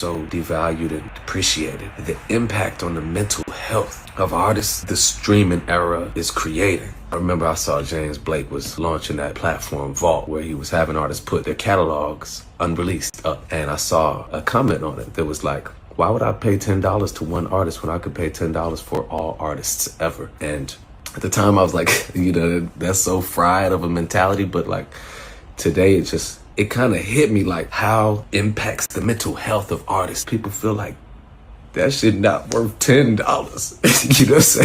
so devalued and depreciated. The impact on the mental health of artists the streaming era is creating. I remember I saw James Blake was launching that platform Vault, where he was having artists put their catalogs unreleased up, and I saw a comment on it that was like, why would I pay $10 to one artist when I could pay $10 for all artists ever? And at the time I was like, that's so fried of a mentality, but like today it kind of hit me like how impacts the mental health of artists. People feel like that shit not worth $10. You know what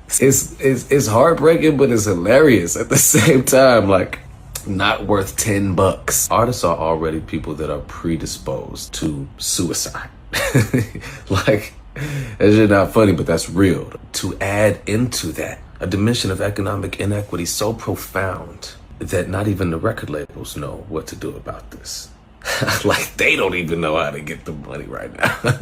I'm saying? It's heartbreaking, but it's hilarious at the same time. Like, not worth $10. Artists are already people that are predisposed to suicide. Like, that shit not funny, but that's real. To add into that a dimension of economic inequity so profound that not even the record labels know what to do about this. Like, they don't even know how to get the money right now.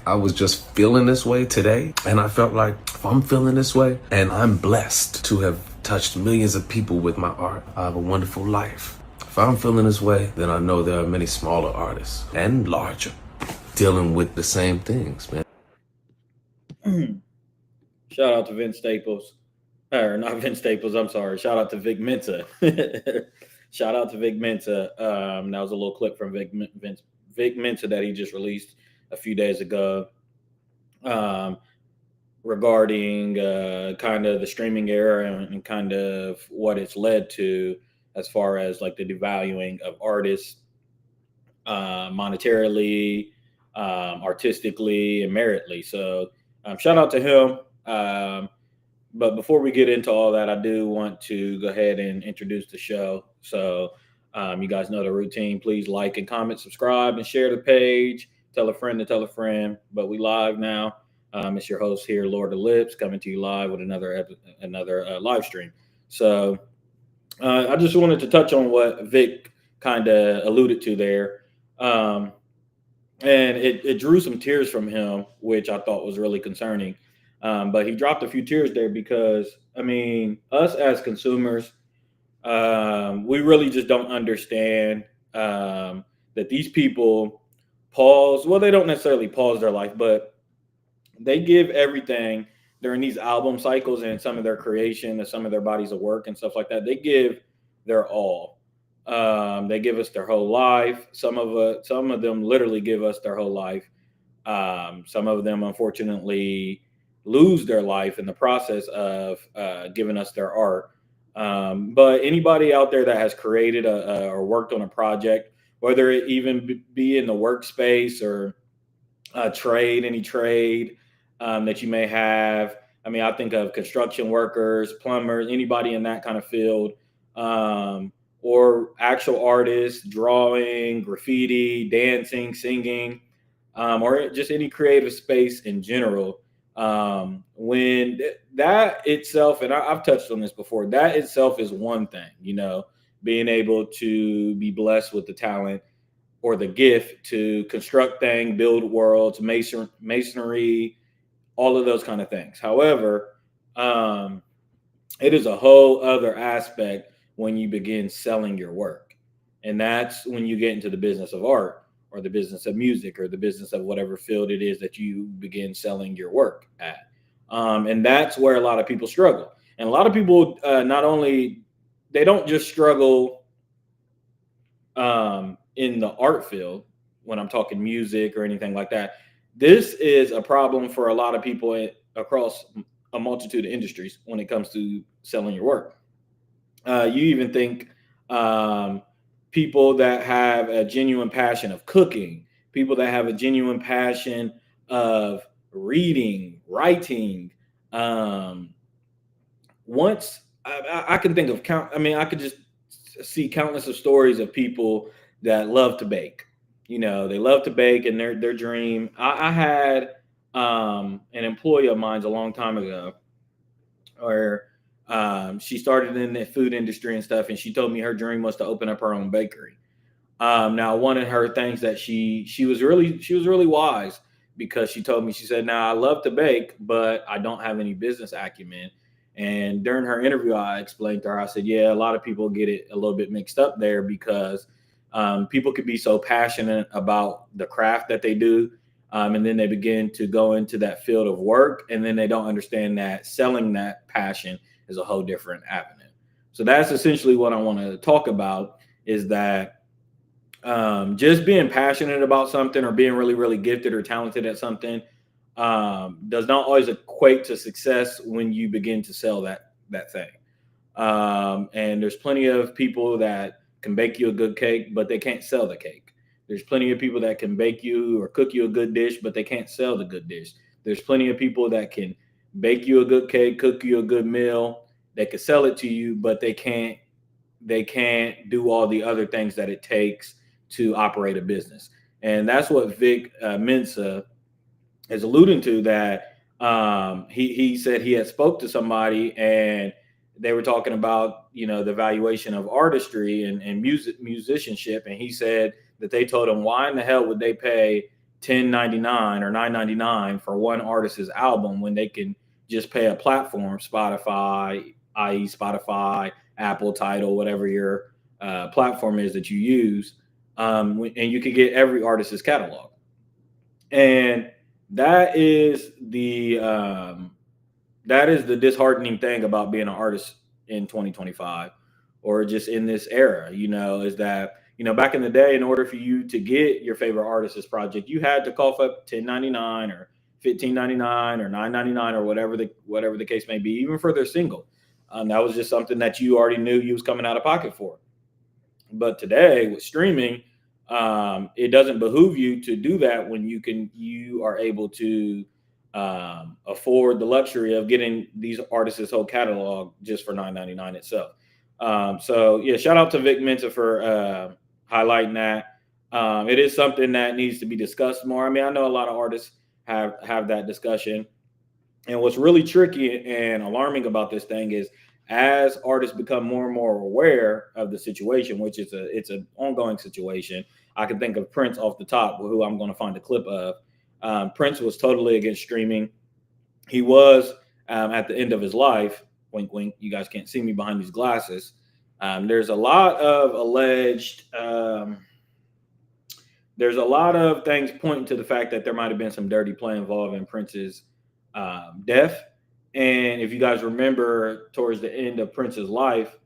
I was just feeling this way today, and I felt like if I'm feeling this way, and I'm blessed to have touched millions of people with my art, I have a wonderful life. If I'm feeling this way, then I know there are many smaller artists and larger dealing with the same things, man. Shout out to Vince Staples. Or not Vince Staples, I'm sorry. Shout out to Vic Mensa. Shout out to Vic Mensa. That was a little clip from Vic Mensa that he just released a few days ago, regarding kind of the streaming era and kind of what it's led to as far as like the devaluing of artists, monetarily, artistically, and meritly. So shout out to him. But before we get into all that, I do want to go ahead and introduce the show. So you guys know the routine. Please like and comment, subscribe, and share the page. Tell a friend to tell a friend. But we live now. It's your host here, Lord of Lips, coming to you live with another live stream. So I just wanted to touch on what Vic kind of alluded to there. Um, and it drew some tears from him, which I thought was really concerning. But he dropped a few tears there because, I mean, us as consumers, we really just don't understand that these people pause. Well, they don't necessarily pause their life, but they give everything during these album cycles and some of their creation and some of their bodies of work and stuff like that. They give their all. They give us their whole life. Some of them literally give us their whole life. Some of them, unfortunately, lose their life in the process of giving us their art. But anybody out there that has created or worked on a project, whether it even be in the workspace or any trade that you may have. I mean, I think of construction workers, plumbers, anybody in that kind of field, or actual artists, drawing, graffiti, dancing, singing, or just any creative space in general. When that itself, and I've touched on this before, that itself is one thing, being able to be blessed with the talent or the gift to construct things, build worlds, masonry, all of those kind of things. However, it is a whole other aspect when you begin selling your work. And that's when you get into the business of art or the business of music or the business of whatever field it is that you begin selling your work at. And that's where a lot of people struggle. And a lot of people they don't just struggle in the art field when I'm talking music or anything like that. This is a problem for a lot of people across a multitude of industries when it comes to selling your work. You even think people that have a genuine passion of cooking, people that have a genuine passion of reading, writing. Once I can think of I could just see countless of stories of people that love to bake. They love to bake, and their dream. I had an employee of mine a long time ago, where she started in the food industry and stuff, and she told me her dream was to open up her own bakery. Now, one of her things that she was really wise, because she told me, she said, "Now I love to bake, but I don't have any business acumen." And during her interview, I explained to her, I said, "Yeah, a lot of people get it a little bit mixed up there, because People could be so passionate about the craft that they do, and then they begin to go into that field of work, and then they don't understand that selling that passion is a whole different avenue. So that's essentially what I want to talk about, is that just being passionate about something or being really, really gifted or talented at something does not always equate to success when you begin to sell that thing. And there's plenty of people that can bake you a good cake, but they can't sell the cake. There's plenty of people that can bake you or cook you a good dish, but they can't sell the good dish. There's plenty of people that can bake you a good cake, cook you a good meal, they can sell it to you, but they can't do all the other things that it takes to operate a business. And that's what Vic Mensa is alluding to, that he said he had spoke to somebody and they were talking about, the valuation of artistry and musicianship, and he said that they told him, why in the hell would they pay 10.99 or 9.99 for one artist's album when they can just pay a platform, Spotify, i.e. Spotify, Apple, Tidal, whatever your platform is that you use, and you can get every artist's catalog. And that is the disheartening thing about being an artist in 2025, or just in this era, is that, back in the day, in order for you to get your favorite artist's project, you had to cough up 10.99 or 15.99 or 9.99 or whatever the case may be, even for their single. That was just something that you already knew you was coming out of pocket for. But today with streaming, it doesn't behoove you to do that when you are able to afford the luxury of getting these artists' whole catalog just for $9.99 itself. So yeah, shout out to Vic Mensa for highlighting that. It is something that needs to be discussed more. I mean, I know a lot of artists have that discussion. And what's really tricky and alarming about this thing is, as artists become more and more aware of the situation, which it's an ongoing situation. I can think of Prince off the top, who I'm going to find a clip of. Prince was totally against streaming. He was at the end of his life. Wink, wink. You guys can't see me behind these glasses. There's a lot of alleged. There's a lot of things pointing to the fact that there might have been some dirty play involved in Prince's death. And if you guys remember, towards the end of Prince's life,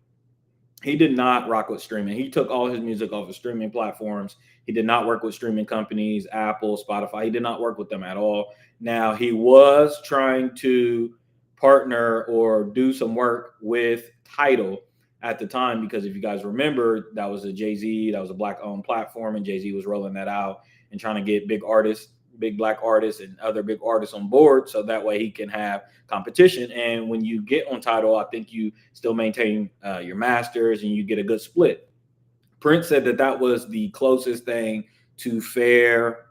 he did not rock with streaming. He took all his music off of streaming platforms. He did not work with streaming companies, Apple, Spotify. He did not work with them at all. Now, he was trying to partner or do some work with Tidal at the time, because if you guys remember, that was a Jay-Z, that was a Black-owned platform, and Jay-Z was rolling that out and trying to get big Black artists and other big artists on board, so that way he can have competition. And when you get on Tidal, I think you still maintain your masters and you get a good split. Prince said that was the closest thing to fair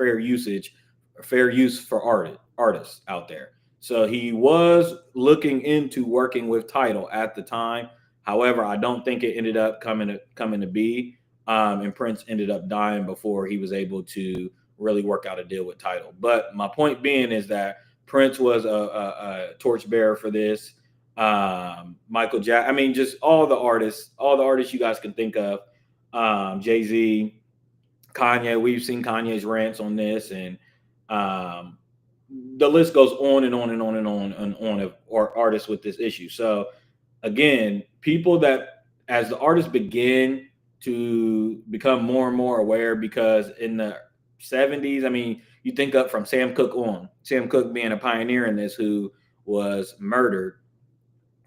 usage, fair use for artists out there. So he was looking into working with Tidal at the time. However, I don't think it ended up coming to be. And Prince ended up dying before he was able to really work out a deal with Tidal. But my point being is that Prince was a torchbearer for this. Michael Jackson, I mean, just all the artists you guys can think of. Jay-Z, Kanye. We've seen Kanye's rants on this, and the list goes on and on and on and on and on of artists with this issue. So again, people that, as the artists begin to become more and more aware, because in the 70s, I mean, you think up from Sam Cooke on, Sam Cooke being a pioneer in this, who was murdered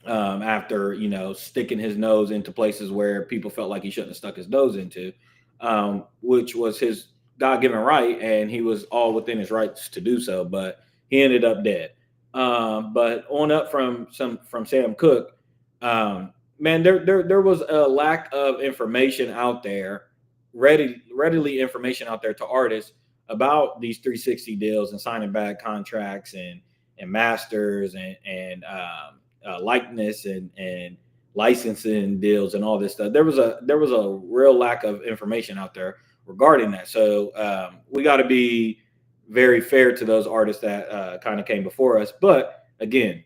after, sticking his nose into places where people felt like he shouldn't have stuck his nose into, which was his God-given right, and he was all within his rights to do so, but he ended up dead. But on up from Sam Cooke, man, there was a lack of information out there, readily information out there to artists about these 360 deals and signing back contracts and masters and likeness and licensing deals and all this stuff. There was a real lack of information out there regarding that. So we got to be very fair to those artists that kind of came before us. But again,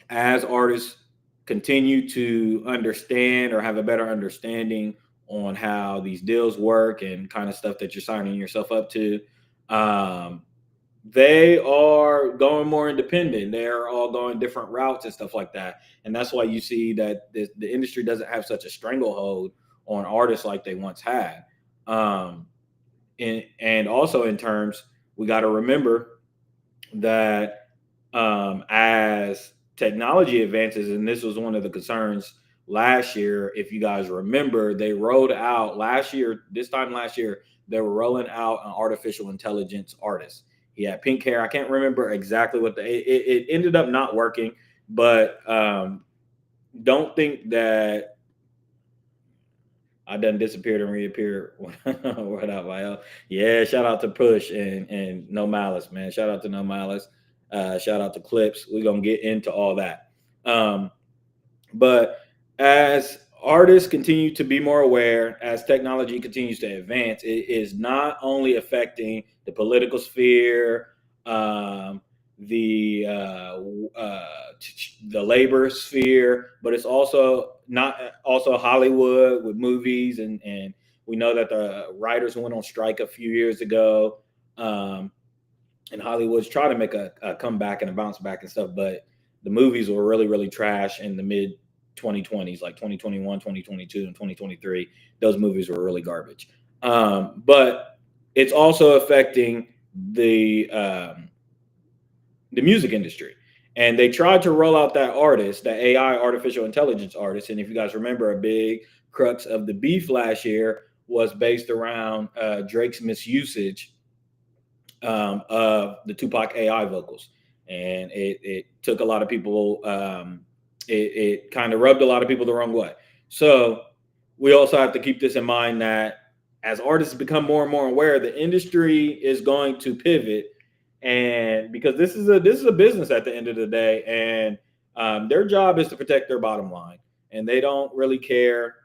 as artists continue to understand or have a better understanding on how these deals work and kind of stuff that you're signing yourself up to. They are going more independent. They're all going different routes and stuff like that. And that's why you see that the industry doesn't have such a stranglehold on artists like they once had. And also in terms, we got to remember that as technology advances, and this was one of the concerns last year, if you guys remember, they rolled out last year, this time last year, they were rolling out an artificial intelligence artist. He had pink hair. I can't remember exactly what it ended up not working, but don't think that I done disappeared and reappeared. What up, Vio? Yeah, shout out to Push and No Malice, man. Shout out to No Malice. Shout out to Clipse. We're gonna get into all that. But as artists continue to be more aware, as technology continues to advance, it is not only affecting the political sphere, the the labor sphere, but it's also not also Hollywood with movies, and we know that the writers went on strike a few years ago, and Hollywood's trying to make a comeback and a bounce back and stuff, but the movies were really trash in the mid 2020s, like 2021, 2022, and 2023. Those movies were really garbage. But it's also affecting the music industry. And they tried to roll out that artist, that AI artificial intelligence artist. And if you guys remember, a big crux of the beef last year was based around Drake's misusage of the Tupac AI vocals. And it took a lot of people, it kind of rubbed a lot of people the wrong way. So we also have to keep this in mind that as artists become more and more aware, the industry is going to pivot, and because this is a business at the end of the day, and their job is to protect their bottom line, and they don't really care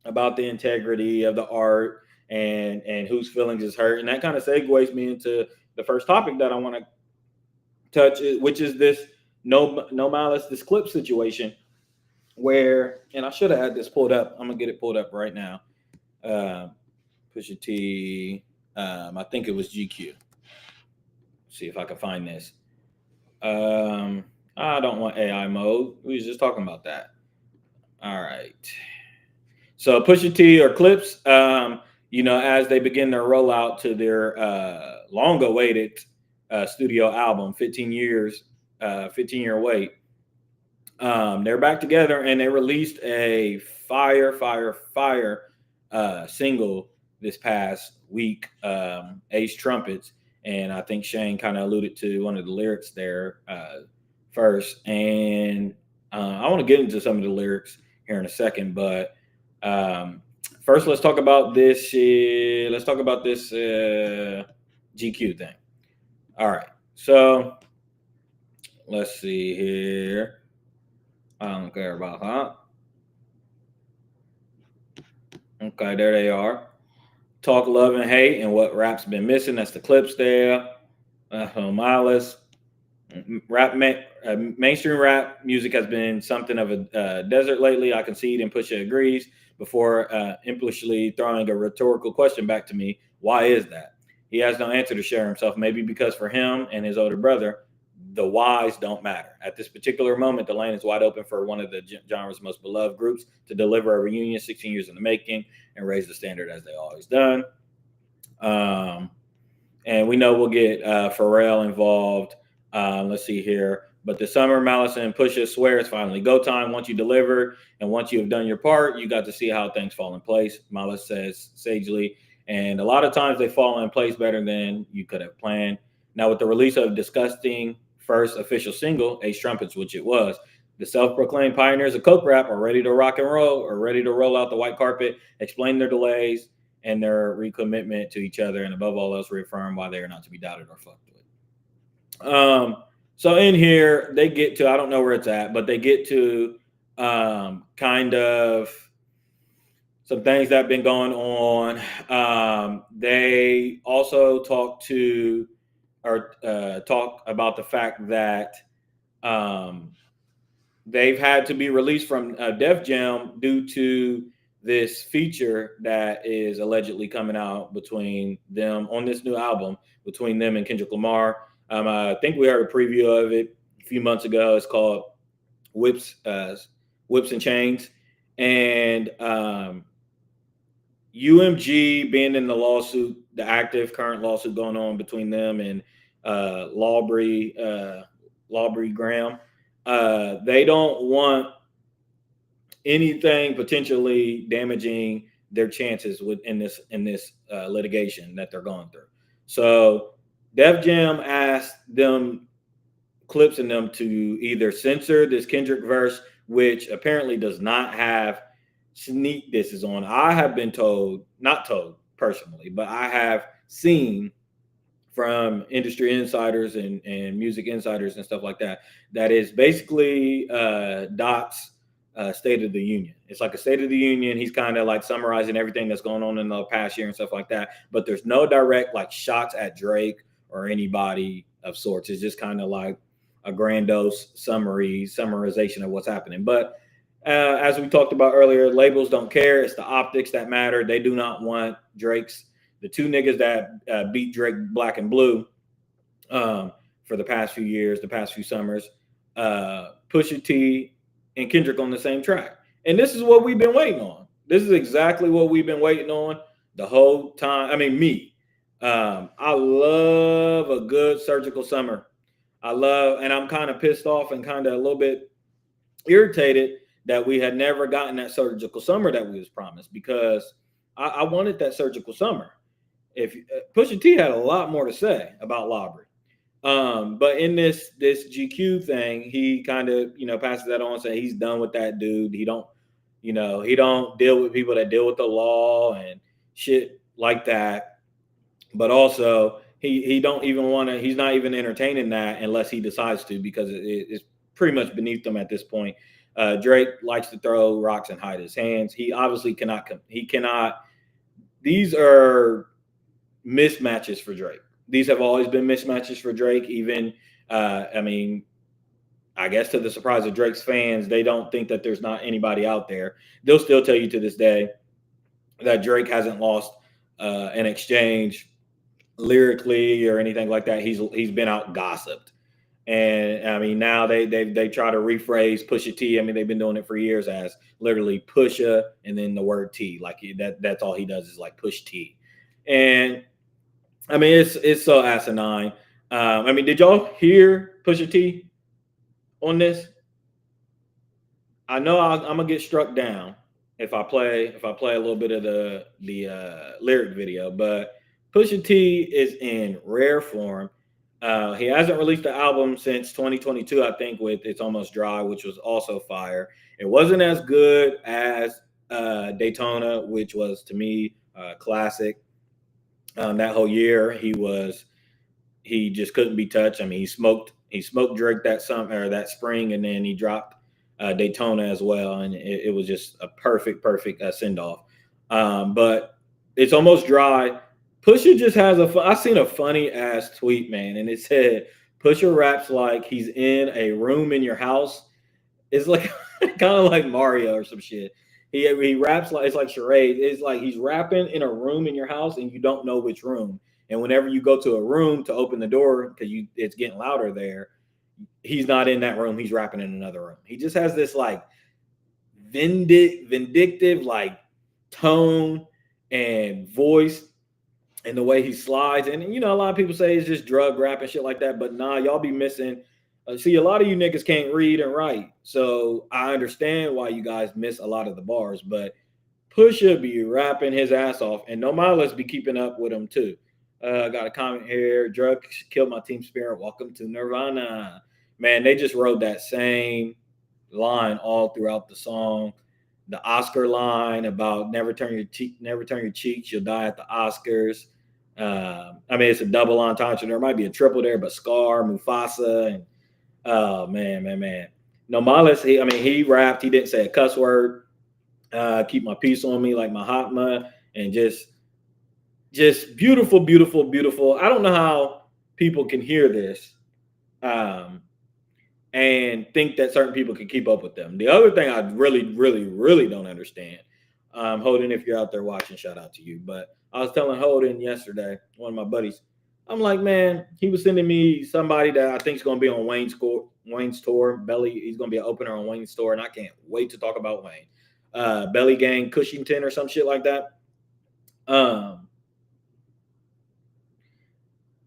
about the integrity of the art and whose feelings is hurt. And that kind of segues me into the first topic that I want to touch, which is this no malice, this Clip situation, where, and I should have had this pulled up. I'm gonna get it pulled up right now. Pusha T, I think it was GQ. See if I can find this. I don't want AI mode. We was just talking about that. All right. So Pusha T or Clipse, as they begin their rollout to their long-awaited studio album, 15 years, 15-year wait. They're back together, and they released a fire single this past week, Ace Trumpets. And I think Shane kind of alluded to one of the lyrics there first. And I want to get into some of the lyrics here in a second, but first, let's talk about this. Let's talk about this GQ thing. All right, so let's see here. I don't care about that. Okay, there they are. Talk, love, and hate, and what rap's been missing. That's the Clipse there. Malice. Mainstream rap music has been something of a desert lately. I concede, and Pusha agrees, before implicitly throwing a rhetorical question back to me. Why is that? He has no answer to share himself. Maybe because for him and his older brother, the whys don't matter. At this particular moment, the lane is wide open for one of the genre's most beloved groups to deliver a reunion 16 years in the making and raise the standard as they always done. And we know we'll get Pharrell involved. Let's see here. But the summer, Malice and Pusha swear it's finally go time. Once you deliver and once you have done your part, you got to see how things fall in place, Malice says sagely. And a lot of times they fall in place better than you could have planned. Now, with the release of Disgusting first official single, Ace Trumpets, which it was, the self-proclaimed pioneers of coke rap are ready to rock and roll, are ready to roll out the white carpet, explain their delays and their recommitment to each other, and above all else, reaffirm why they are not to be doubted or fucked with. So in here, they get to, I don't know where it's at, but they get to kind of some things that have been going on. They also talk about the fact that they've had to be released from Def Jam due to this feature that is allegedly coming out between them on this new album, between them and Kendrick Lamar. I think we heard a preview of it a few months ago. It's called Whips, Whips and Chains, and UMG being in the lawsuit, the active current lawsuit going on between them and Lawbury Graham. They don't want anything potentially damaging their chances in this litigation that they're going through. So Def Jam asked them, Clipse and them, to either censor this Kendrick verse, which apparently does not have sneak disses on. I have been told, not told personally, but I have seen from industry insiders and music insiders and stuff like that, that is basically Dot's State of the Union. It's like a State of the Union. He's kind of like summarizing everything that's going on in the past year and stuff like that. But there's no direct like shots at Drake or anybody of sorts. It's just kind of like a grandiose summarization of what's happening. But as we talked about earlier, labels don't care. It's the optics that matter. They do not want the two niggas that beat Drake black and blue for the past few years, the past few summers, Pusha T and Kendrick on the same track. And this is what we've been waiting on. This is exactly what we've been waiting on the whole time. I mean, me. I love a good surgical summer. And I'm kind of pissed off and kind of a little bit irritated that we had never gotten that surgical summer that we was promised, because I wanted that surgical summer. If Pusha T had a lot more to say about Lawbury, but in this GQ thing, he kind of passes that on, saying he's done with that dude. He don't deal with people that deal with the law and shit like that. But also he don't even want to. He's not even entertaining that unless he decides to, because it's pretty much beneath him at this point. Drake likes to throw rocks and hide his hands. He obviously cannot. He cannot. These are mismatches for Drake. These have always been mismatches for Drake. Even, I guess to the surprise of Drake's fans, they don't think that there's not anybody out there. They'll still tell you to this day that Drake hasn't lost an exchange lyrically or anything like that. He's been out gossiped. And I mean, now they try to rephrase Pusha T. I mean, they've been doing it for years as literally Pusha and then the word T. Like that's all he does is like push T. And I mean, it's so asinine. Did y'all hear Pusha T on this? I know I'm gonna get struck down if I play a little bit of the lyric video, but Pusha T is in rare form. He hasn't released the album since 2022, I think, with It's Almost Dry, which was also fire. It wasn't as good as Daytona, which was, to me, classic. That whole year, he just couldn't be touched. I mean, he smoked Drake that summer or that spring, and then he dropped Daytona as well, and it was just a perfect send off. But It's Almost Dry. Pusha just has I seen a funny ass tweet, man, and it said Pusha raps like he's in a room in your house. It's like kind of like Mario or some shit. He raps like it's like charade. It's like he's rapping in a room in your house and you don't know which room. And whenever you go to a room to open the door because it's getting louder there, he's not in that room. He's rapping in another room. He just has this like vindictive like tone and voice. And the way he slides, and a lot of people say it's just drug rap and shit like that, but nah, y'all be missing. See, a lot of you niggas can't read and write, so I understand why you guys miss a lot of the bars. But Pusha be rapping his ass off, and No Miles be keeping up with him too. Got a comment here: "Drugs killed my team spirit. Welcome to Nirvana." Man, they just wrote that same line all throughout the song. The Oscar line about never turn your cheeks, you'll die at the Oscars. It's a double entendre. There might be a triple there, but Scar, Mufasa, and oh man. No, Miles, he rapped. He didn't say a cuss word. Keep my peace on me like Mahatma, and just beautiful. I don't know how people can hear this and think that certain people can keep up with them. The other thing I really don't understand, Holden, if you're out there watching, shout out to you. But I was telling Holden yesterday, one of my buddies, I'm like, man, he was sending me somebody that I think is going to be on Wayne's tour. Belly, he's going to be an opener on Wayne's tour, and I can't wait to talk about Wayne. Belly Gang Cushington or some shit like that.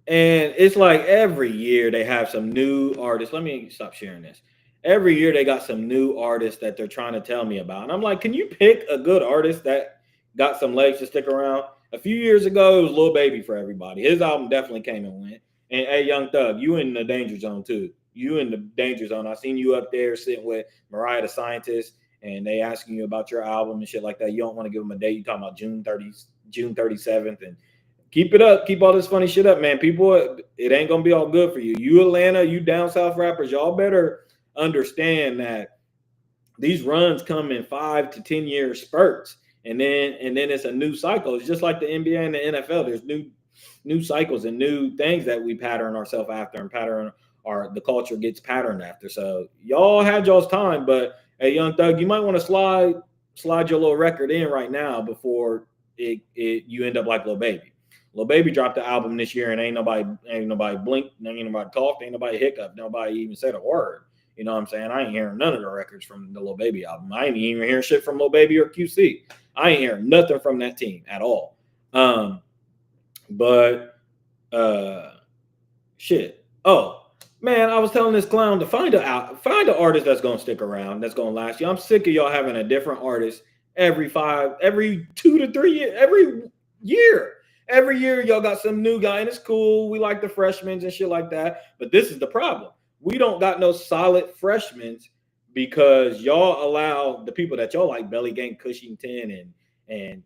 And it's like every year they have some new artists. Let me stop sharing this. Every year they got some new artists that they're trying to tell me about. And I'm like, can you pick a good artist that got some legs to stick around? A few years ago, it was Lil Baby for everybody. His album definitely came and went. And hey, Young Thug, you in the danger zone too. You in the danger zone. I seen you up there sitting with Mariah the Scientist, and they asking you about your album and shit like that. You don't want to give them a date. You talking about June 37th, and keep it up. Keep all this funny shit up, man. People, it ain't gonna be all good for you. You Atlanta, you down south rappers, y'all better understand that these runs come in 5 to 10 year spurts, and then it's a new cycle. It's just like the NBA and the NFL. There's new cycles and new things that we pattern ourselves after, and the culture gets patterned after. So y'all had y'all's time, but hey, Young Thug, you might want to slide your little record in right now before you end up like Lil Baby. Lil Baby dropped the album this year, and ain't nobody blinked, ain't nobody talked, ain't nobody hiccuped, nobody even said a word. You know what I'm saying? I ain't hearing none of the records from the Lil Baby album. I ain't even hearing shit from Lil Baby or QC. I ain't hearing nothing from that team at all. But shit. Oh man, I was telling this clown to find an artist that's gonna stick around, that's gonna last you. I'm sick of y'all having a different artist every 2 to 3 years, every year. Every year, y'all got some new guy, and it's cool. We like the freshmen and shit like that. But this is the problem. We don't got no solid freshmen because y'all allow the people that y'all like, Belly Gang Cushington and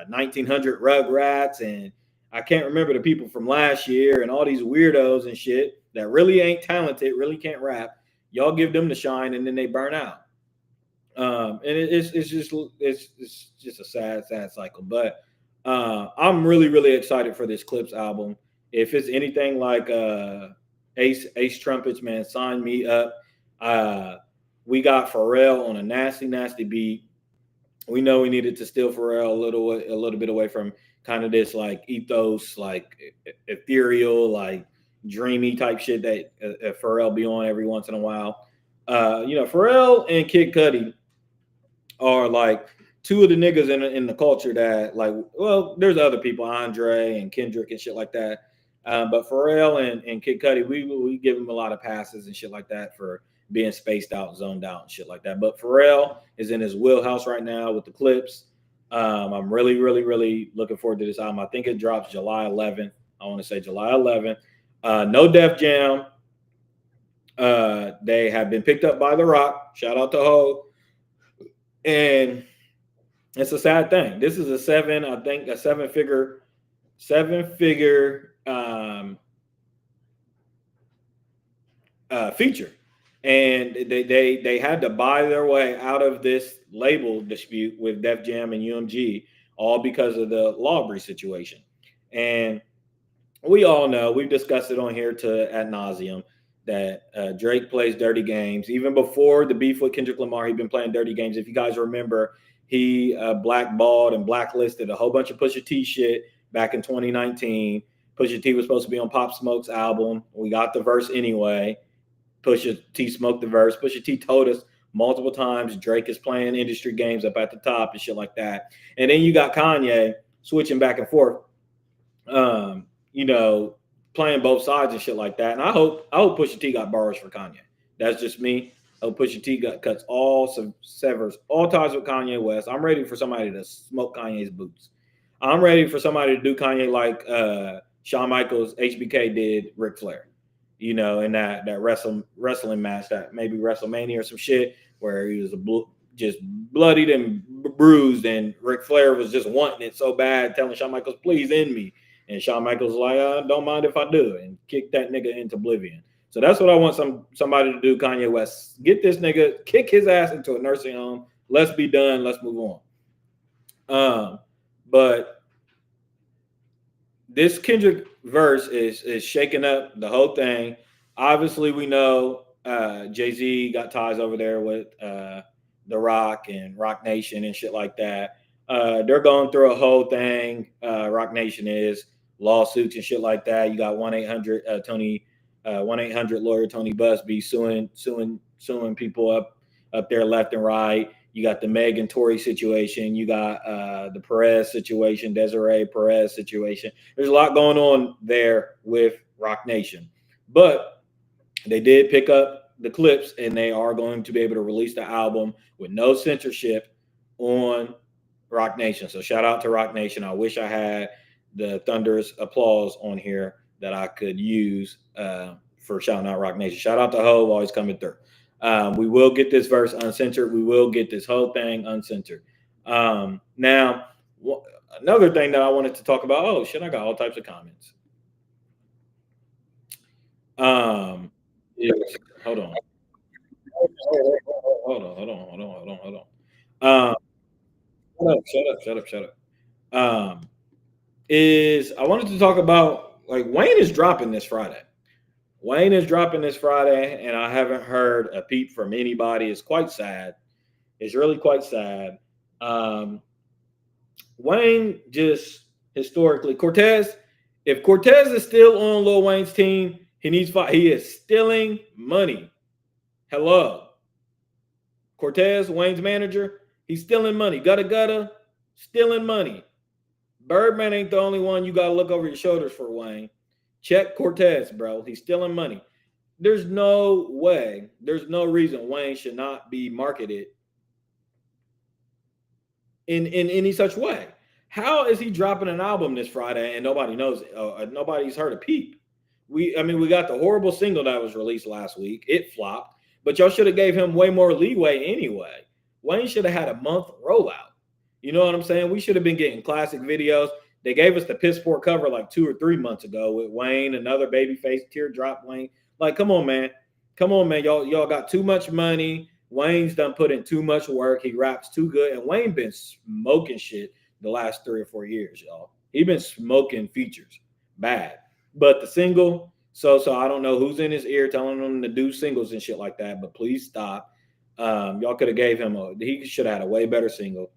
1900 Rugrats, and I can't remember the people from last year, and all these weirdos and shit that really ain't talented, really can't rap. Y'all give them the shine, and then they burn out. And it's just a sad cycle. But I'm really excited for this Clipse album. If it's anything like Ace Trumpets, man, sign me up. We got Pharrell on a nasty beat. We know we needed to steal Pharrell a little bit away from kind of this like ethos, like ethereal, like dreamy type shit that Pharrell be on every once in a while. Pharrell and Kid Cudi are like two of the niggas in the culture that like, well, there's other people, Andre and Kendrick and shit like that. But Pharrell and Kid Cudi, we give them a lot of passes and shit like that for being spaced out, zoned out and shit like that. But Pharrell is in his wheelhouse right now with the Clipse. I'm really looking forward to this album. I think it drops July 11th. I want to say July 11th. No Def Jam. They have been picked up by The Rock. Shout out to Ho. And it's a sad thing. This is a seven figure feature, and they had to buy their way out of this label dispute with Def Jam and UMG, all because of the Lawbury situation. And we all know, we've discussed it on here ad nauseum, that Drake plays dirty games. Even before the beef with Kendrick Lamar, he'd been playing dirty games. If you guys remember, he blackballed and blacklisted a whole bunch of Pusha T shit back in 2019. Pusha T was supposed to be on Pop Smoke's album. We got the verse anyway. Pusha T smoked the verse. Pusha T told us multiple times Drake is playing industry games up at the top and shit like that. And then you got Kanye switching back and forth, playing both sides and shit like that. And I hope Pusha T got bars for Kanye. That's just me. I hope Pusha T severs all ties with Kanye West. I'm ready for somebody to smoke Kanye's boots. I'm ready for somebody to do Kanye like Shawn Michaels, HBK did Ric Flair. In that wrestling match, that maybe WrestleMania or some shit, where he was just bloodied and bruised, and Ric Flair was just wanting it so bad, telling Shawn Michaels, please end me. And Shawn Michaels was like, don't mind if I do, and kick that nigga into oblivion. So that's what I want somebody to do, Kanye West. Get this nigga, kick his ass into a nursing home. Let's be done. Let's move on. But this Kendrick verse is shaking up the whole thing. Obviously, we know Jay-Z got ties over there with The Rock and Rock Nation and shit like that. They're going through a whole thing. Rock Nation is lawsuits and shit like that. You got 1-800 Tony, 1-800 lawyer Tony Busby suing people up there left and right. You got the Meg and Tory situation. You got the Perez situation, Desiree Perez situation. There's a lot going on there with Rock Nation, but they did pick up the Clipse, and they are going to be able to release the album with no censorship on Rock Nation. So shout out to Rock Nation. I wish I had the thunderous applause on here that I could use for shouting out Rock Nation. Shout out to Hove, always coming through. We will get this verse uncensored. We will get this whole thing uncensored. Now, another thing that I wanted to talk about. Oh shit, I got all types of comments. Hold on. Hold on. Shut up. I wanted to talk about, like, Wayne is dropping this Friday. And I haven't heard a peep from anybody. It's quite sad. It's really quite sad. Wayne just historically, if Cortez is still on Lil Wayne's team, he is stealing money. Hello. Cortez, Wayne's manager, he's stealing money. Gutta, stealing money. Birdman ain't the only one you got to look over your shoulders for, Wayne. Check Cortez, bro. He's stealing money. There's no way, there's no reason Wayne should not be marketed in any such way. How is he dropping an album this Friday and nobody knows it? Nobody's heard a peep? We got the horrible single that was released last week. It flopped, but y'all should have gave him way more leeway anyway. Wayne should have had a month rollout. You know what I'm saying? We should have been getting classic videos. They gave us the piss poor cover like 2 or 3 months ago with Wayne, another babyface, teardrop Wayne. Like, come on, man. Y'all got too much money. Wayne's done put in too much work. He raps too good. And Wayne been smoking shit the last 3 or 4 years, y'all. He been smoking features. Bad. But the single, so I don't know who's in his ear telling him to do singles and shit like that, but please stop. Y'all could have gave him he should have had a way better single.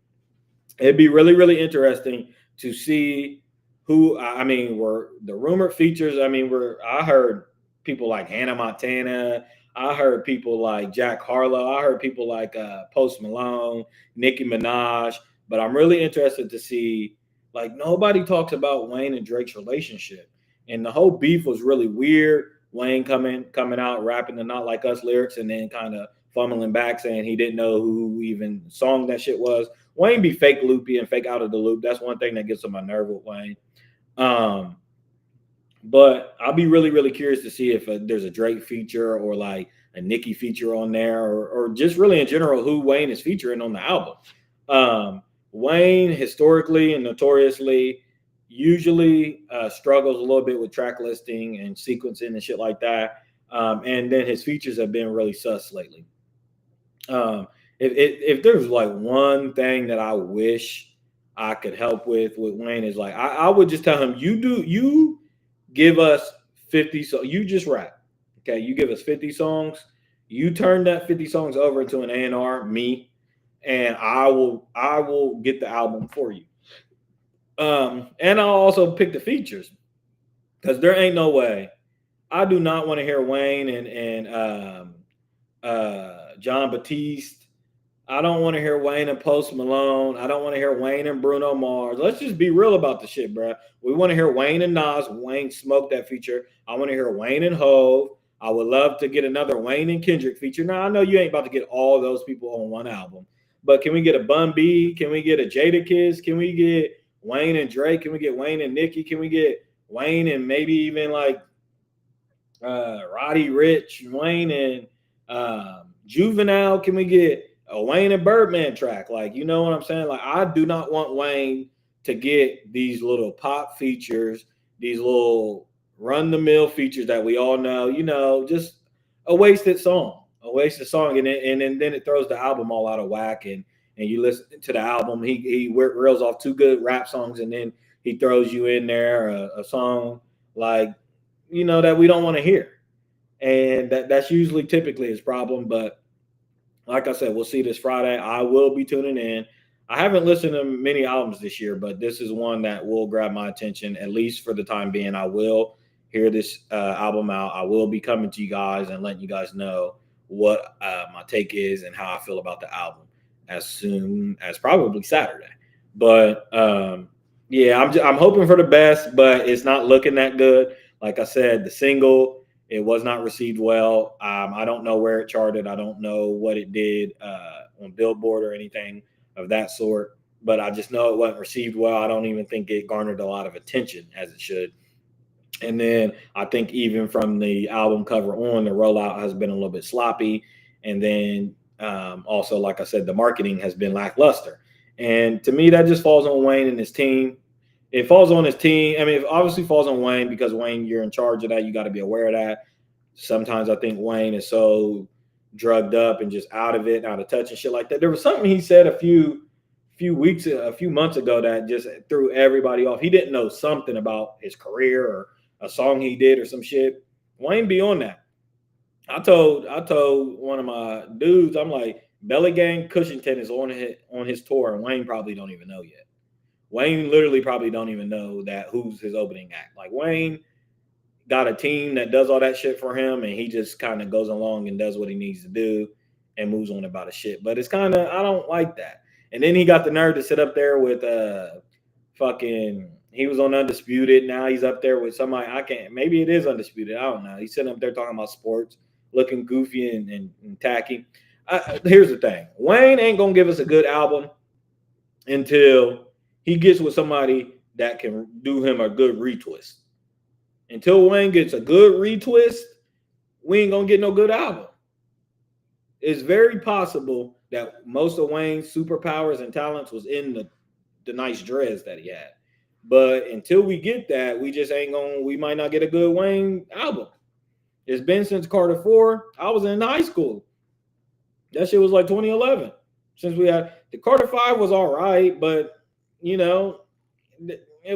It'd be really, really interesting to see who, were the rumored features. I heard people like Hannah Montana. I heard people like Jack Harlow. I heard people like Post Malone, Nicki Minaj. But I'm really interested to see, like, nobody talks about Wayne and Drake's relationship. And the whole beef was really weird. Wayne coming out rapping the Not Like Us lyrics and then kind of fumbling back saying he didn't know who even song that shit was. Wayne be fake loopy and fake out of the loop. That's one thing that gets on my nerve with Wayne. But I'll be really, really curious to see if there's a Drake feature or like a Nicki feature on there, or just really in general who Wayne is featuring on the album. Wayne historically and notoriously usually struggles a little bit with track listing and sequencing and shit like that. And then his features have been really sus lately. If there's like one thing that I wish I could help with Wayne is, like, I would just tell him, you give us 50 songs, you just rap. Okay, you give us 50 songs, you turn that 50 songs over to an A&R, me, and I will get the album for you. And I'll also pick the features, because there ain't no way. I do not want to hear Wayne and John Batiste. I don't want to hear Wayne and Post Malone. I don't want to hear Wayne and Bruno Mars. Let's just be real about the shit, bro. We want to hear Wayne and Nas. Wayne smoked that feature. I want to hear Wayne and Hove. I would love to get another Wayne and Kendrick feature. Now, I know you ain't about to get all those people on one album, but can we get a Bun B? Can we get a Jadakiss? Can we get Wayne and Drake? Can we get Wayne and Nicki? Can we get Wayne and maybe even like Roddy Ricch, Wayne and Juvenile? Can we get a Wayne and Birdman track? Like, you know what I'm saying? Like, I do not want Wayne to get these little pop features, these little run-the-mill features that we all know, you know, just a wasted song. And then it throws the album all out of whack. And you listen to the album, he reels off 2 good rap songs, and then he throws you in there a song like, you know, that we don't want to hear. And that's usually typically his problem. But like I said, we'll see this Friday. I will be tuning in. I haven't listened to many albums this year, but this is one that will grab my attention, at least for the time being. I will hear this album out. I will be coming to you guys and letting you guys know what my take is and how I feel about the album as soon as probably Saturday. But yeah, I'm hoping for the best, but it's not looking that good. Like I said, the single, it was not received well. I don't know where it charted. I don't know what it did on Billboard or anything of that sort, but I just know it wasn't received well. I don't even think it garnered a lot of attention as it should. And then I think even from the album cover on, the rollout has been a little bit sloppy. And then also, like I said, the marketing has been lackluster. And to me, that just falls on Wayne and his team. It falls on his team. I mean, it obviously falls on Wayne because Wayne, you're in charge of that. You got to be aware of that. Sometimes I think Wayne is so drugged up and just out of it, out of touch and shit like that. There was something he said a few months ago that just threw everybody off. He didn't know something about his career or a song he did or some shit. Wayne be on that. I told one of my dudes, I'm like, Belly Gang Cushington is on his tour, and Wayne probably don't even know yet. Wayne literally probably don't even know that who's his opening act. Like, Wayne got a team that does all that shit for him, and he just kind of goes along and does what he needs to do and moves on about his shit. But it's kind of, I don't like that. And then he got the nerve to sit up there with he was on Undisputed. Now he's up there with somebody, maybe it is Undisputed. I don't know. He's sitting up there talking about sports, looking goofy and tacky. Here's the thing. Wayne ain't going to give us a good album until he gets with somebody that can do him a good retwist. Until Wayne gets a good retwist, we ain't going to get no good album. It's very possible that most of Wayne's superpowers and talents was in the nice dreads that he had. But until we get that, we might not get a good Wayne album. It's been since Carter 4. I was in high school. That shit was like 2011. Since we had the Carter 5 was all right, but it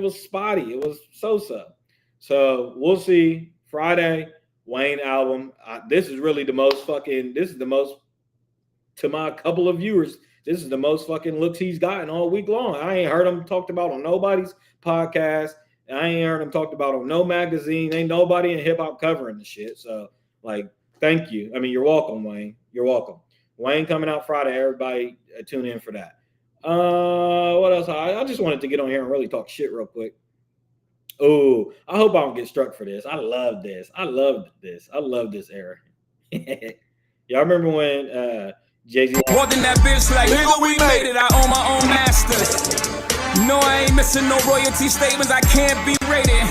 was spotty. It was so-so. So we'll see. Friday, Wayne album. This is the most, to my couple of viewers, this is the most fucking looks he's gotten all week long. I ain't heard him talked about on nobody's podcast. I ain't heard him talked about on no magazine. Ain't nobody in hip hop covering the shit. So, thank you. I mean, you're welcome, Wayne. You're welcome. Wayne coming out Friday. Everybody tune in for that. What else? I just wanted to get on here and really talk shit real quick. Oh, I hope I don't get struck for this. I love this. I love this era. Y'all remember when Jay-Z walking that bitch like, nigga, we made it. I own my own master. No, I ain't missing no royalty statements. I can't be rated.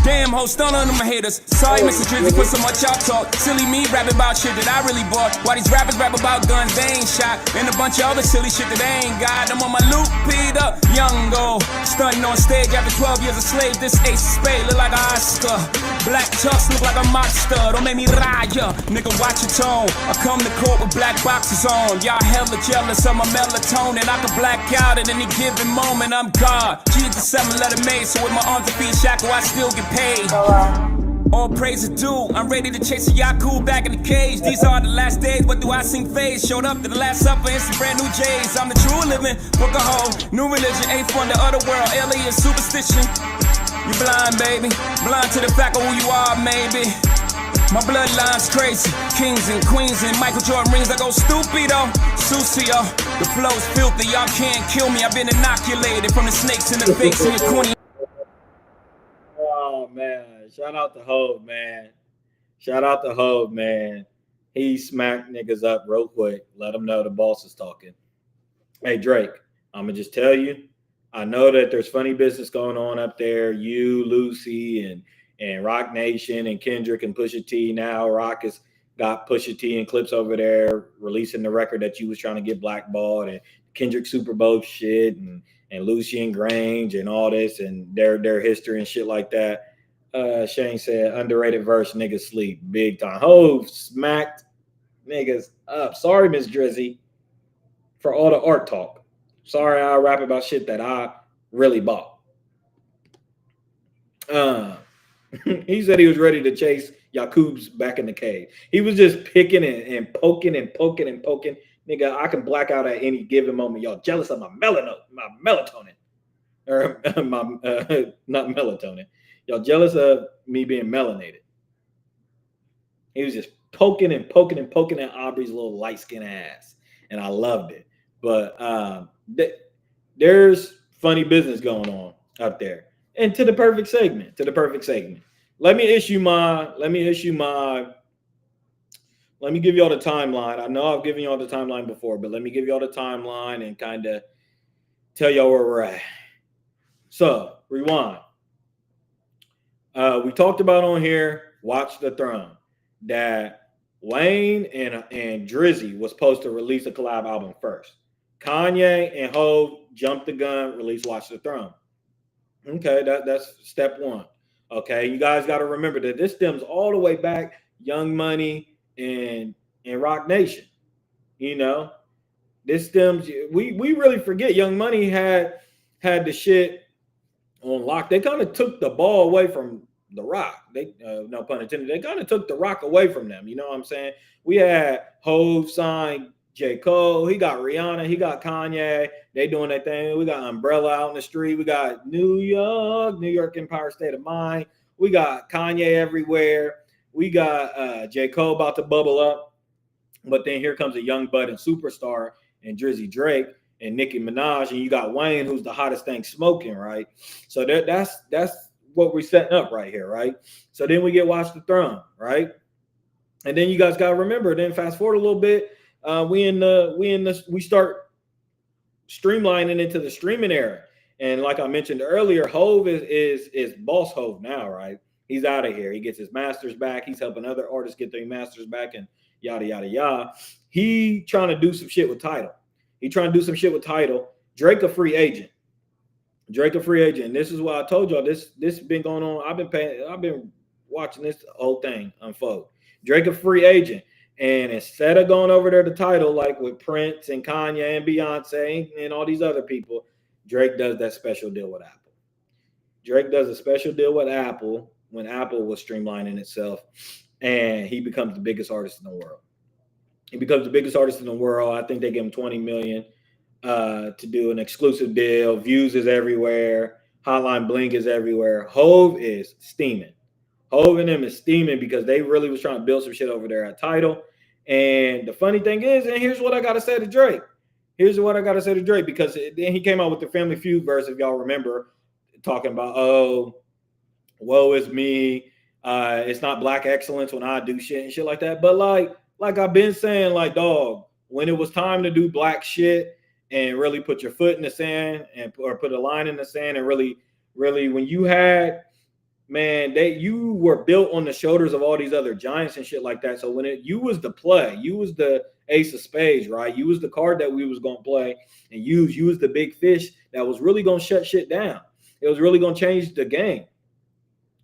Damn, ho, stun on them haters. Sorry, Mr. Drizzy, for so much y'all talk. Silly me rapping about shit that I really bought. Why these rappers rap about guns they ain't shot, and a bunch of other silly shit that they ain't got. I'm on my loop, Peter, young go. Stunting on stage after 12 years a slave. This ace of spade look like an Oscar. Black tux look like a monster. Don't make me raya, nigga, watch your tone. I come to court with black boxes on. Y'all hella jealous of my melatonin. I can black out at any given moment. I'm God. Jesus, 7-letter made, so with my arms and feet shackled, I still get paid. All praise is due. I'm ready to chase a Yaku back in the cage. These are the last days. What do I sing phase? Showed up to the last supper in some brand new J's. I'm the true living. Book a hoe. New religion. Ain't from the other world. Alien superstition. You blind, baby. Blind to the fact of who you are, maybe. My bloodline's crazy. Kings and queens and Michael Jordan rings. I go stupido. Sucio. The flow's filthy. Y'all can't kill me. I've been inoculated from the snakes in the face and your corny. Oh, man. Shout out to Hov, man. Shout out to Hov, man. He smacked niggas up real quick. Let them know the boss is talking. Hey, Drake, I'm going to just tell you, I know that there's funny business going on up there. You, Lucy, and Rock Nation, and Kendrick, and Pusha T. Now Rock has got Pusha T and Clipse over there releasing the record that you was trying to get blackballed, and Kendrick Super Bowl shit, and Lucy and Grange and all this and their history and shit like that. Shane said, underrated verse, niggas sleep big time. Hov smacked niggas up. Sorry, Miss Drizzy, for all the art talk. Sorry, I rap about shit that I really bought. He said he was ready to chase Yakub's back in the cave. He was just picking and poking and poking and poking. Nigga, I can black out at any given moment. Y'all jealous of my melatonin. Or my not melatonin. Y'all jealous of me being melanated. He was just poking and poking and poking at Aubrey's little light-skinned ass. And I loved it. But there's funny business going on out there. And to the perfect segment. Let me give y'all the timeline. I know I've given y'all the timeline before, but let me give y'all the timeline and kind of tell y'all where we're at. So, rewind. We talked about on here, Watch the Throne, that Wayne and Drizzy was supposed to release a collab album first. Kanye and Hov jumped the gun, released Watch the Throne. Okay, that's step one. Okay, you guys got to remember that this stems all the way back, Young Money and Rock Nation. You know, this stems. We really forget Young Money had the shit on lock. They kind of took the ball away from the Rock. They no pun intended. They kind of took the Rock away from them. You know what I'm saying? We had Hov signed J. Cole. He got Rihanna. He got Kanye. They doing their thing. We got Umbrella out in the street. We got New York Empire State of Mind. We got Kanye everywhere. We got J. Cole about to bubble up. But then here comes a young budding superstar and Drizzy Drake and Nicki Minaj, and you got Wayne, who's the hottest thing smoking, right? So that's what we're setting up right here, right? So then we get Watch the Throne, right? And then you guys got to remember, then fast forward a little bit, we start streamlining into the streaming era. And like I mentioned earlier, Hov is boss Hov now, right? He's out of here. He gets his masters back. He's helping other artists get their masters back and yada, yada, yada. He trying to do some shit with Tidal. Drake a free agent. And this is why I told y'all this has been going on. I've been watching this whole thing unfold. Drake a free agent. And instead of going over there to Tidal, like with Prince and Kanye and Beyonce and all these other people, Drake does that special deal with Apple. Drake does a special deal with Apple when Apple was streamlining itself, and he becomes the biggest artist in the world. I think they give him $20 million to do an exclusive deal. Views is everywhere. Hotline Bling is everywhere. Hov is steaming. Hov and them is steaming because they really was trying to build some shit over there at Tidal. And the funny thing is, and here's what I got to say to Drake. Because then he came out with the Family Feud verse, if y'all remember, talking about, oh, woe is me. It's not black excellence when I do shit and shit like that. But like I've been saying, like, dog, when it was time to do black shit and really put your foot in the sand or put a line in the sand and really, when you had, man, you were built on the shoulders of all these other giants and shit like that. So when you was the play, you was the ace of spades, right? You was the card that we was going to play and use. You was the big fish that was really going to shut shit down. It was really going to change the game.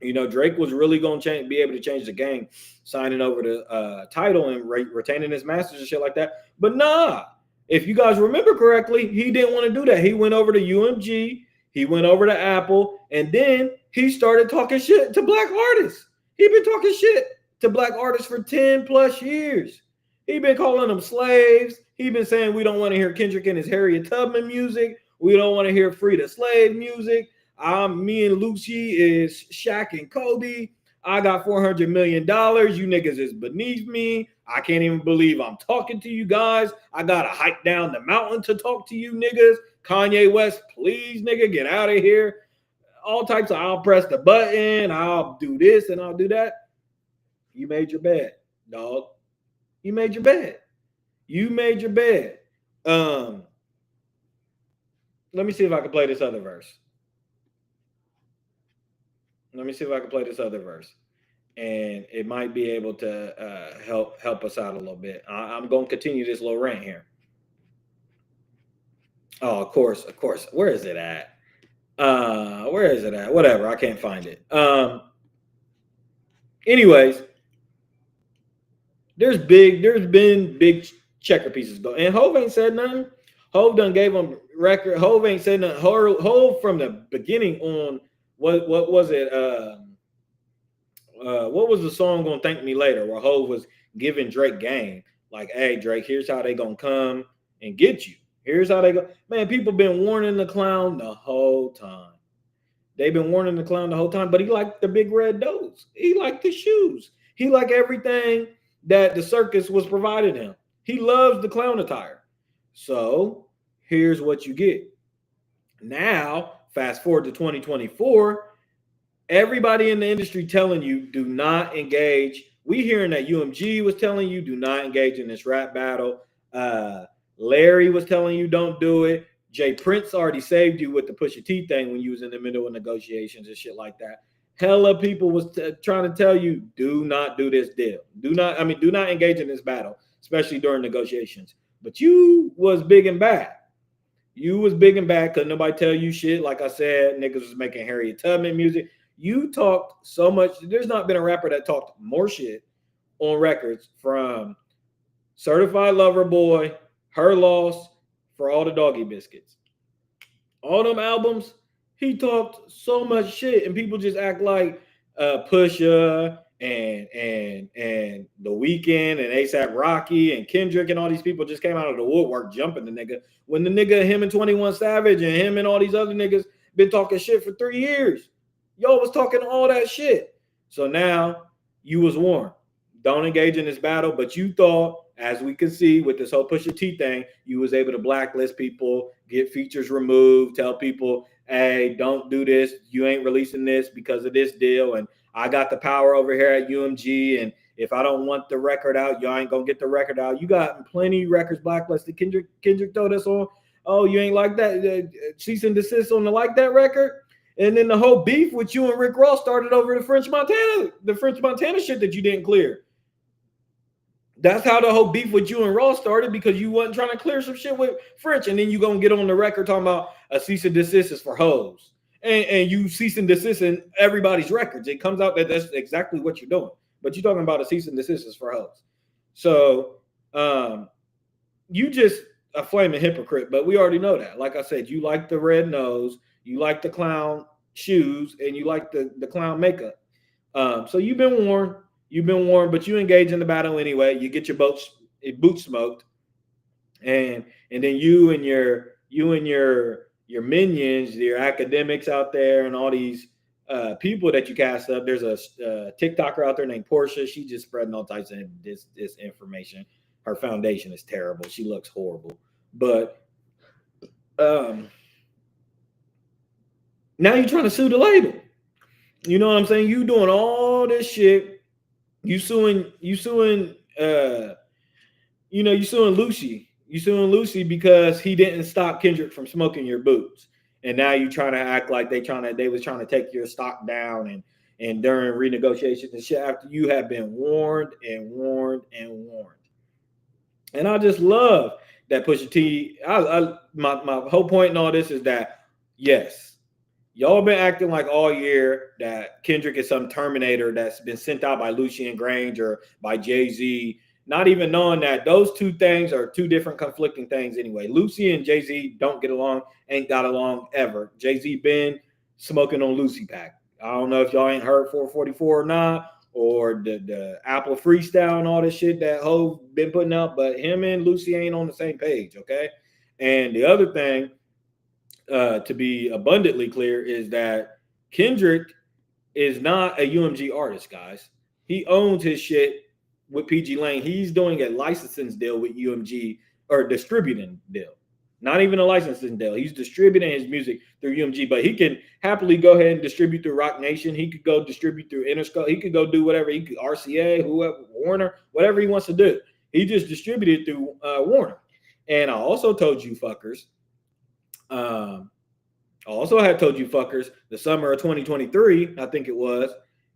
You know, Drake was really going to be able to change the game, signing over to Tidal and retaining his masters and shit like that. But nah, if you guys remember correctly, he didn't want to do that. He went over to UMG. He went over to Apple, and then he started talking shit to black artists. He's been talking shit to black artists for 10 plus years. He's been calling them slaves. He's been saying we don't want to hear Kendrick and his Harriet Tubman music. We don't want to hear Free the Slave music. Me and Lucci is Shaq and Kobe. I got $400 million. You niggas is beneath me. I can't even believe I'm talking to you guys. I got to hike down the mountain to talk to you niggas. Kanye West, please, nigga, get out of here. All types of I'll press the button. I'll do this and I'll do that. You made your bed, dog. You made your bed. Let me see if I can play this other verse. And it might be able to help us out a little bit. I'm going to continue this little rant here. Oh, of course. Where is it at? Whatever. I can't find it. Anyways, there's been big checker pieces going. And Hov ain't said nothing. Hov done gave him record. Hov ain't said nothing. Hov from the beginning on what was it? what was the song Gonna Thank Me Later, where Hov was giving Drake game, like, hey Drake, here's how they gonna come and get you. Here's how they go. Man, people been warning the clown the whole time. They've been warning the clown the whole time, but he liked the big red nose. He liked the shoes. He liked everything that the circus was providing him. He loves the clown attire. So here's what you get. Now, fast forward to 2024, everybody in the industry telling you do not engage. We hearing that UMG was telling you do not engage in this rap battle. Larry was telling you don't do it. Jay Prince already saved you with the Pusha T thing when you was in the middle of negotiations and shit like that. Hella people was trying to tell you do not do this deal. Do not engage in this battle, especially during negotiations. But you was big and bad. You was big and bad. Couldn't nobody tell you shit. Like I said, niggas was making Harriet Tubman music. You talked so much. There's not been a rapper that talked more shit on records, from Certified Lover Boy, Her Loss, For All the Doggy Biscuits. All them albums, he talked so much shit, and people just act like Pusha and The Weeknd and A$AP Rocky and Kendrick and all these people just came out of the woodwork jumping the nigga, when the nigga, him and 21 Savage and him and all these other niggas been talking shit for 3 years. Y'all was talking all that shit. So now you was warned. Don't engage in this battle, but you thought, as we can see with this whole Pusha T thing, you was able to blacklist people, get features removed, tell people, hey, don't do this. You ain't releasing this because of this deal. And I got the power over here at UMG. And if I don't want the record out, y'all ain't going to get the record out. You got plenty of records blacklisted. Kendrick told us on, oh, you ain't like that. Cease and desist on the Like That record. And then the whole beef with you and Rick Ross started over the French Montana shit that you didn't clear. That's how the whole beef with you and Ross started, because you wasn't trying to clear some shit with French. And then you going to get on the record talking about a cease and desist is for hoes. And you cease and desist in everybody's records. It comes out that that's exactly what you're doing. But you're talking about a cease and desist is for hoes. So you just a flaming hypocrite. But we already know that. Like I said, you like the red nose. You like the clown shoes, and you like the clown makeup. So you've been warned. You've been warned, but you engage in the battle anyway. You get your boot smoked, and then you and your minions, your academics out there, and all these people that you cast up. There's a TikToker out there named Portia. She just spreading all types of this information. Her foundation is terrible. She looks horrible, but now you're trying to sue the label. You know what I'm saying? You doing all this shit. You suing Lucy. You suing Lucy because he didn't stop Kendrick from smoking your boots. And now you trying to act like they was trying to take your stock down and during renegotiations and shit, after you have been warned and warned and warned. And I just love that Pusha T. My whole point in all this is that, yes, y'all been acting like all year that Kendrick is some Terminator that's been sent out by Lucien Grange or by Jay-Z, not even knowing that those two things are two different conflicting things anyway. Lucy and Jay-Z don't get along, ain't got along ever. Jay-Z been smoking on Lucy Pack. I don't know if y'all ain't heard 444 or not, or the Apple Freestyle and all this shit that Hov been putting out, but him and Lucy ain't on the same page, okay? And the other thing, to be abundantly clear, is that Kendrick is not a UMG artist, guys. He owns his shit with PG Lane. He's doing a licensing deal with UMG, or distributing deal. Not even a licensing deal. He's distributing his music through UMG, but he can happily go ahead and distribute through Roc Nation. He could go distribute through Interscope. He could go do whatever. He could RCA, whoever, Warner, whatever he wants to do. He just distributed through Warner. And I also told you fuckers, I also had told you fuckers the summer of 2023, I think it was,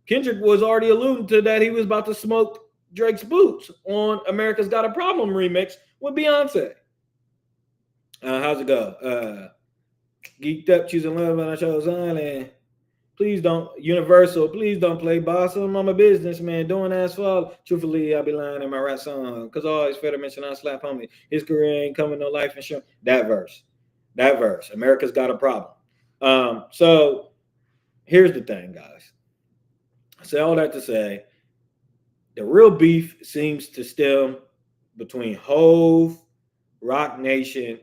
Kendrick was already alluding to that he was about to smoke Drake's boots on America's Got a Problem remix with Beyonce. How's it go? Geeked up, choosing love, and I chose island. Please don't, Universal, please don't play Bossum. I'm a businessman doing asphalt. Truthfully, I'll be lying in my rap song. Because I always fair to mention I slap homie. His career ain't coming, no life insurance. That verse. America's Got a Problem. So here's the thing, guys. I say all that to say the real beef seems to stem between Hove, Rock Nation,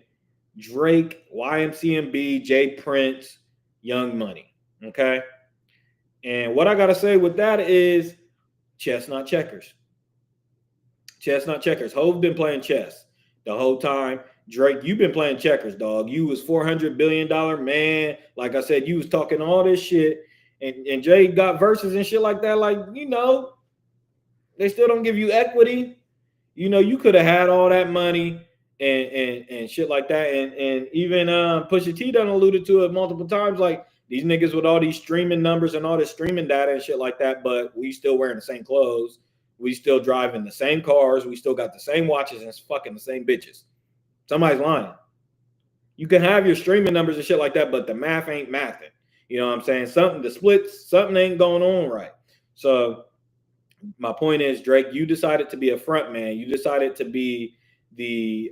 Drake, YMCMB, Jay Prince, Young Money. Okay. And what I got to say with that is chess, not checkers. Chess, not checkers. Hove been playing chess the whole time. Drake, you've been playing checkers, dog. You was $400 billion man. Like I said, you was talking all this shit. And Jay got verses and shit like that. Like, they still don't give you equity. You could have had all that money and shit like that. And even Pusha T done alluded to it multiple times. Like, these niggas with all these streaming numbers and all this streaming data and shit like that, but we still wearing the same clothes. We still driving the same cars. We still got the same watches and fucking the same bitches. Somebody's lying. You can have your streaming numbers and shit like that, but the math ain't mathing. You know what I'm saying? The splits, something ain't going on right. So my point is, Drake, you decided to be a front man. You decided to be the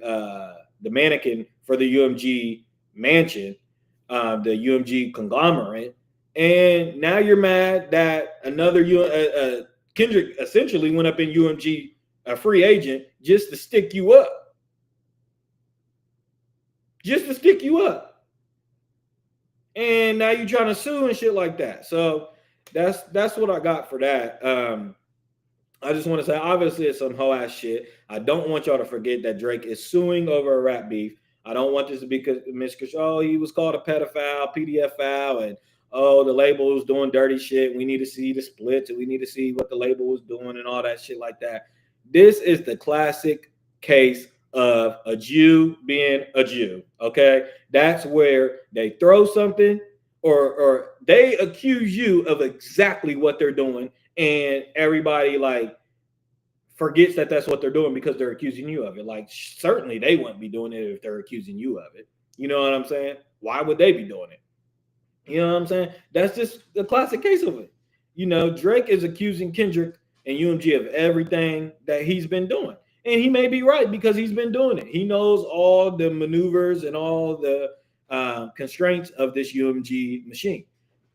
mannequin for the UMG mansion, the UMG conglomerate, and now you're mad that another Kendrick essentially went up in UMG, a free agent, just to stick you up. And now you're trying to sue and shit like that. So that's what I got for that. I just want to say, obviously, it's some hoe ass shit. I don't want y'all to forget that Drake is suing over a rap beef. I don't want this to be misconstrued. He was called a pedophile, PDF and the label was doing dirty shit. We need to see the splits and we need to see what the label was doing and all that shit like that. This is the classic case of a Jew being a Jew. Okay, that's where they throw something or they accuse you of exactly what they're doing, and everybody like forgets that that's what they're doing because they're accusing you of it. Like, certainly they wouldn't be doing it if they're accusing you of it. You know what I'm saying? Why would they be doing it? You know what I'm saying? That's just the classic case of it. Drake is accusing Kendrick and UMG of everything that he's been doing. And he may be right because he's been doing it. He knows all the maneuvers and all the constraints of this UMG machine.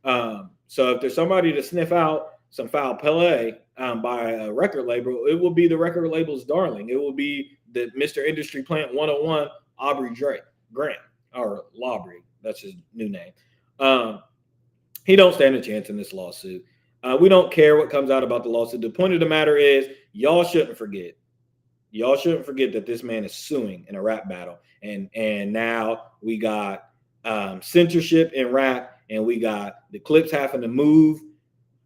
So if there's somebody to sniff out some foul play by a record label, it will be the record label's darling. It will be the Mr. Industry Plant 101, Aubrey Graham, or Lawbury. That's his new name. He don't stand a chance in this lawsuit. We don't care what comes out about the lawsuit. The point of the matter is, y'all shouldn't forget. Y'all shouldn't forget that this man is suing in a rap battle. And now we got censorship in rap, and we got the Clipse having to move,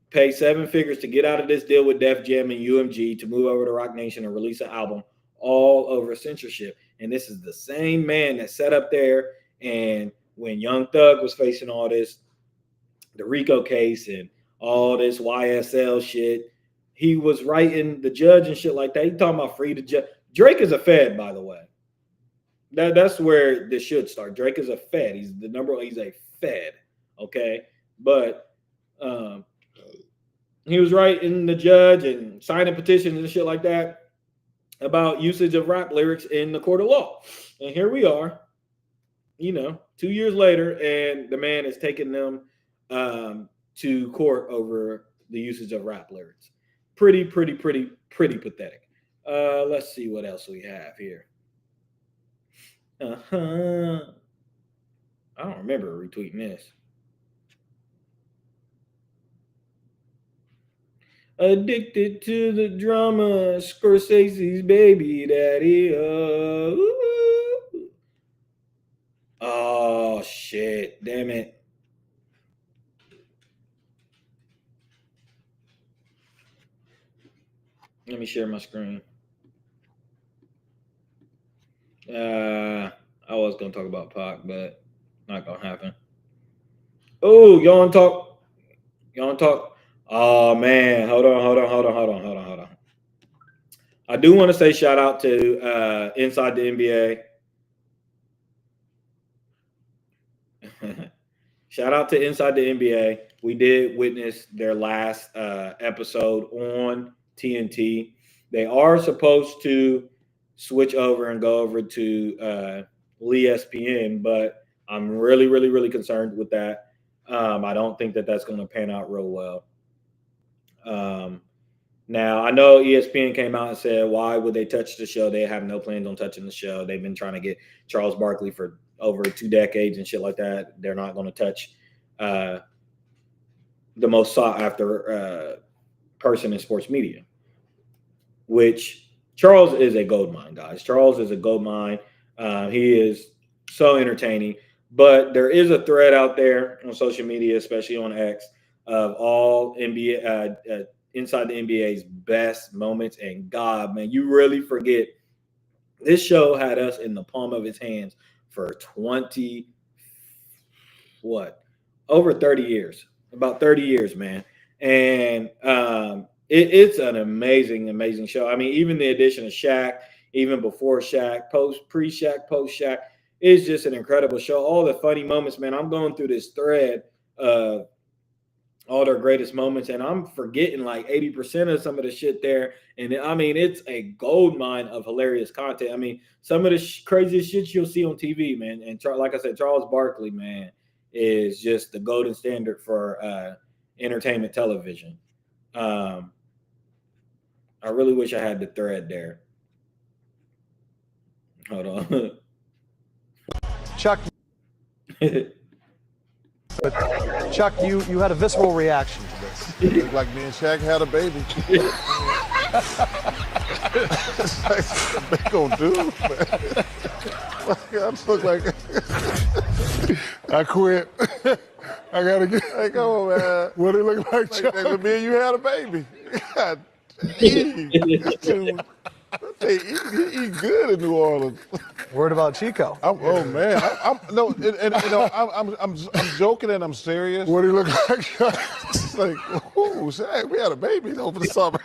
pay 7 figures to get out of this deal with Def Jam and UMG to move over to Rock Nation and release an album all over censorship. And this is the same man that sat up there, and when Young Thug was facing all this, the RICO case and all this YSL shit, he was writing the judge and shit like that. He talking about free to judge. Drake is a Fed, by the way. That's where this should start. Drake is a Fed. He's a Fed. Okay. But he was writing the judge and signing petitions and shit like that about usage of rap lyrics in the court of law. And here we are, 2 years later, and the man is taking them to court over the usage of rap lyrics. Pretty pathetic. Let's see what else we have here. I don't remember retweeting this. Addicted to the drama, Scorsese's baby daddy. Oh shit! Damn it! Let me share my screen. I was gonna talk about Pac, but not gonna happen. Oh, y'all wanna talk? Oh man, hold on. I do want to say shout out to Inside the NBA. Shout out to Inside the NBA. We did witness their last episode on TNT. They are supposed to switch over and go over to ESPN, but I'm really concerned with that. I don't think that that's going to pan out real well. Now, I know ESPN came out and said, why would they touch the show? They have no plans on touching the show. They've been trying to get Charles Barkley for over 2 decades and shit like that. They're not going to touch the most sought after person in sports media, which Charles is a gold mine, guys. Charles is a gold mine. He is so entertaining. But there is a thread out there on social media, especially on X, of all NBA inside the NBA's best moments. And God, man, you really forget this show had us in the palm of his hands for over 30 years, about 30 years, man. And it's an amazing show. I mean, even the addition of Shaq, even before Shaq, pre-Shaq, post-Shaq, it's just an incredible show. All the funny moments, man. I'm going through this thread of all their greatest moments, and I'm forgetting like 80% of some of the shit there. And I mean, it's a gold mine of hilarious content. I mean, some of the craziest shit you'll see on TV, man. And like I said, Charles Barkley, man, is just the golden standard for entertainment television. I really wish I had the thread there. Hold on. Chuck, but Chuck, you had a visceral reaction to this. It looked like me and Shaq had a baby. They gonna do, man. I just look like I quit. I gotta get. Hey, come on, man. What it look like, Chuck? Like me and you had a baby. God, they eat good in New Orleans. Word about Chico. I'm joking and I'm serious. What do you look like? Like, ooh, Shaq, we had a baby over the summer.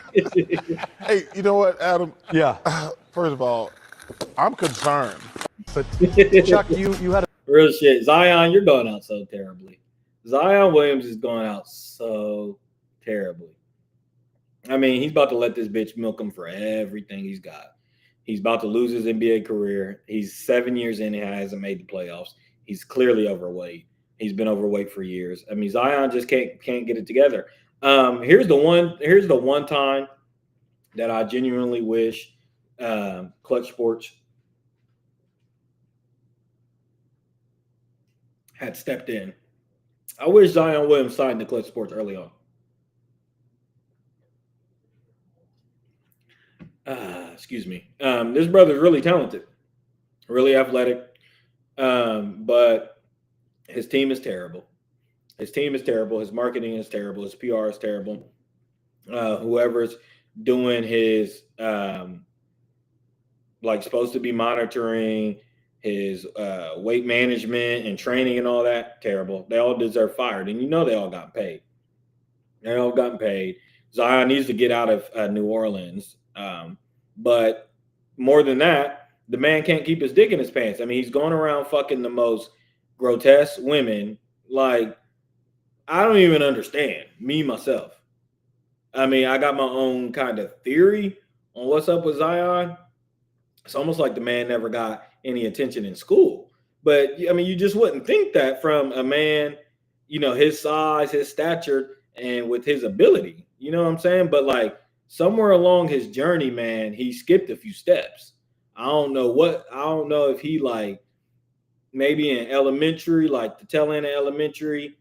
Hey, you know what, Adam? Yeah. First of all, I'm concerned. But Chuck, you had a real shit. Zion, you're going out so terribly. Zion Williams is going out so terribly. I mean, he's about to let this bitch milk him for everything he's got. He's about to lose his NBA career. He's 7 years in and hasn't made the playoffs. He's clearly overweight. He's been overweight for years. I mean, Zion just can't get it together. Here's the one time that I genuinely wish Clutch Sports had stepped in. I wish Zion Williams signed to Clipse Sports early on. Excuse me. This brother's really talented, really athletic, but his team is terrible. His team is terrible. His marketing is terrible. His PR is terrible. Whoever's doing his supposed to be monitoring his weight management and training and all that, terrible. They all deserve fired, and they all got paid. They all gotten paid. Zion needs to get out of New Orleans. But more than that, the man can't keep his dick in his pants. I mean, he's going around fucking the most grotesque women. Like, I don't even understand me myself. I mean, I got my own kind of theory on what's up with Zion. It's almost like the man never got any attention in school. But I mean, you just wouldn't think that from a man, his size, his stature, and with his ability. You know what I'm saying? But like, somewhere along his journey, man, he skipped a few steps. I don't know if he maybe in elementary, like the tail end of elementary,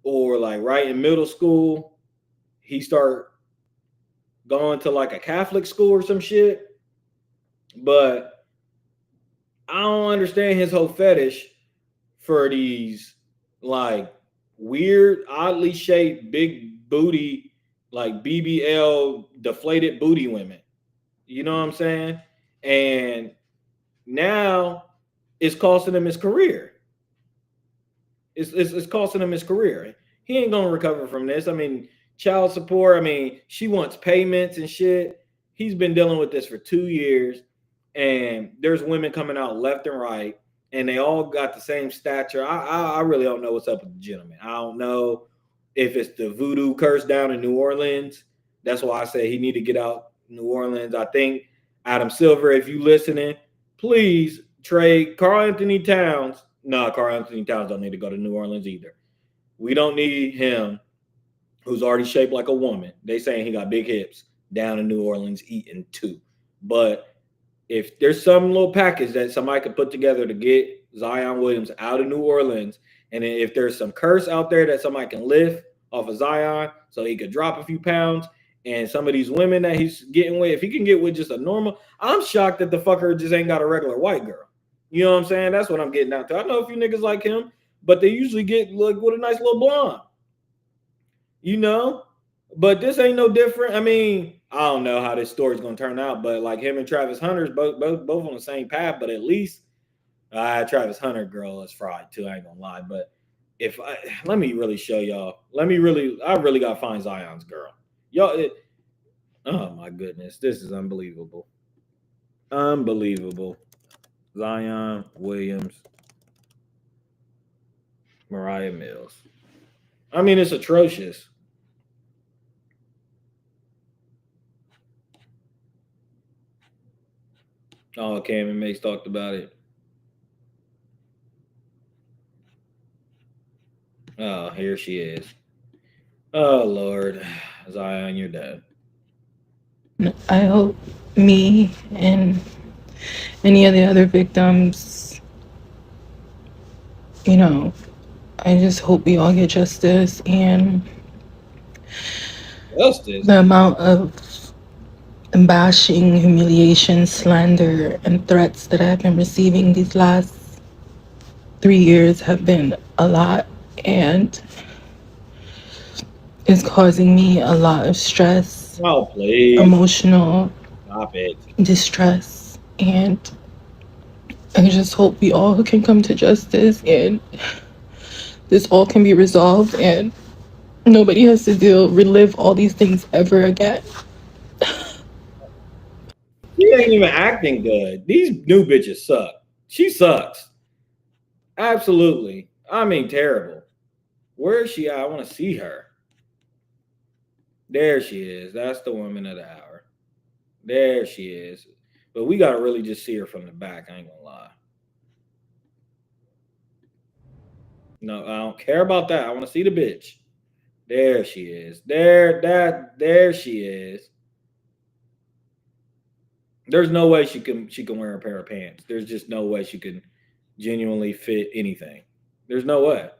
or like right in middle school, he start going to like a Catholic school or some shit. But I don't understand his whole fetish for these like weird, oddly shaped, big booty, like BBL deflated booty women. You know what I'm saying? And now it's costing him his career. It's costing him his career. He ain't gonna recover from this. I mean, child support. I mean, she wants payments and shit. He's been dealing with this for 2 years, and there's women coming out left and right, and they all got the same stature. I really don't know what's up with the gentleman. I don't know if it's the voodoo curse down in New Orleans. That's why I say he need to get out New Orleans. I think Adam Silver, if you listening, please trade Karl Anthony Towns. No, Karl Anthony Towns don't need to go to New Orleans either. We don't need him who's already shaped like a woman. They saying he got big hips down in New Orleans eating too. But if there's some little package that somebody could put together to get Zion Williams out of New Orleans, and then if there's some curse out there that somebody can lift off of Zion so he could drop a few pounds, and some of these women that he's getting with, if he can get with just a normal, I'm shocked that the fucker just ain't got a regular white girl. You know what I'm saying? That's what I'm getting down to. I know a few niggas like him, but they usually get like with a nice little blonde. You know? But this ain't no different. I mean, I don't know how this story's gonna turn out, but like him and Travis Hunter's both on the same path, but at least Travis Hunter girl is fried too. I ain't gonna lie. But let me really show y'all. I really gotta find Zion's girl. Y'all, oh my goodness, this is unbelievable. Unbelievable. Zion Williams, Mariah Mills. I mean, it's atrocious. Oh, Cam and Mace talked about it. Oh, here she is. Oh, Lord. Zion, you're dead. I hope me and any of the other victims, you know, I just hope we all get justice. And the amount of bashing, humiliation, slander, and threats that I've been receiving these last 3 years have been a lot, and it's causing me a lot of stress, emotional distress, and I just hope we all can come to justice and this all can be resolved and nobody has to relive all these things ever again. She ain't even acting good. These new bitches suck. She sucks. Absolutely. I mean, terrible. Where is she at? I want to see her. There she is. That's the woman of the hour. There she is. But we got to really just see her from the back. I ain't going to lie. No, I don't care about that. I want to see the bitch. There she is. There she is. There's no way she can wear a pair of pants. There's just no way she can genuinely fit anything. There's no way.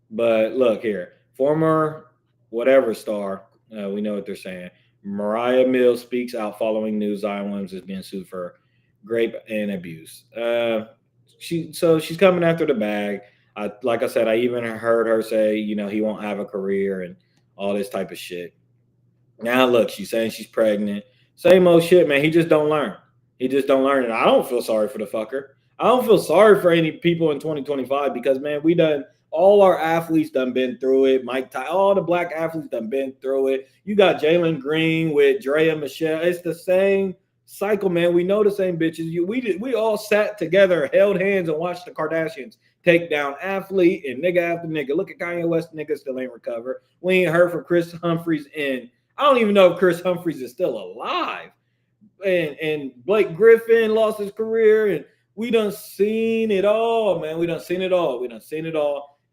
But look here, former whatever star, we know what they're saying. Mariah Mills speaks out following news Zion Williams is being sued for rape and abuse. She's coming after the bag. Like I said, I even heard her say, you know, he won't have a career and all this type of shit. Now look, she's saying she's pregnant. Same old shit, man. He just don't learn. He just don't learn. And I don't feel sorry for the fucker. I don't feel sorry for any people in 2025 because, man, all our athletes done been through it. Mike Ty, all the black athletes done been through it. You got Jalen Green with Drea Michelle. It's the same cycle, man. We know the same bitches. We all sat together, held hands, and watched the Kardashians take down athlete and nigga after nigga. Look at Kanye West, nigga still ain't recovered. We ain't heard from Chris Humphries I don't even know if Chris Humphries is still alive. And Blake Griffin lost his career, and we done seen it all, man. We done seen it all.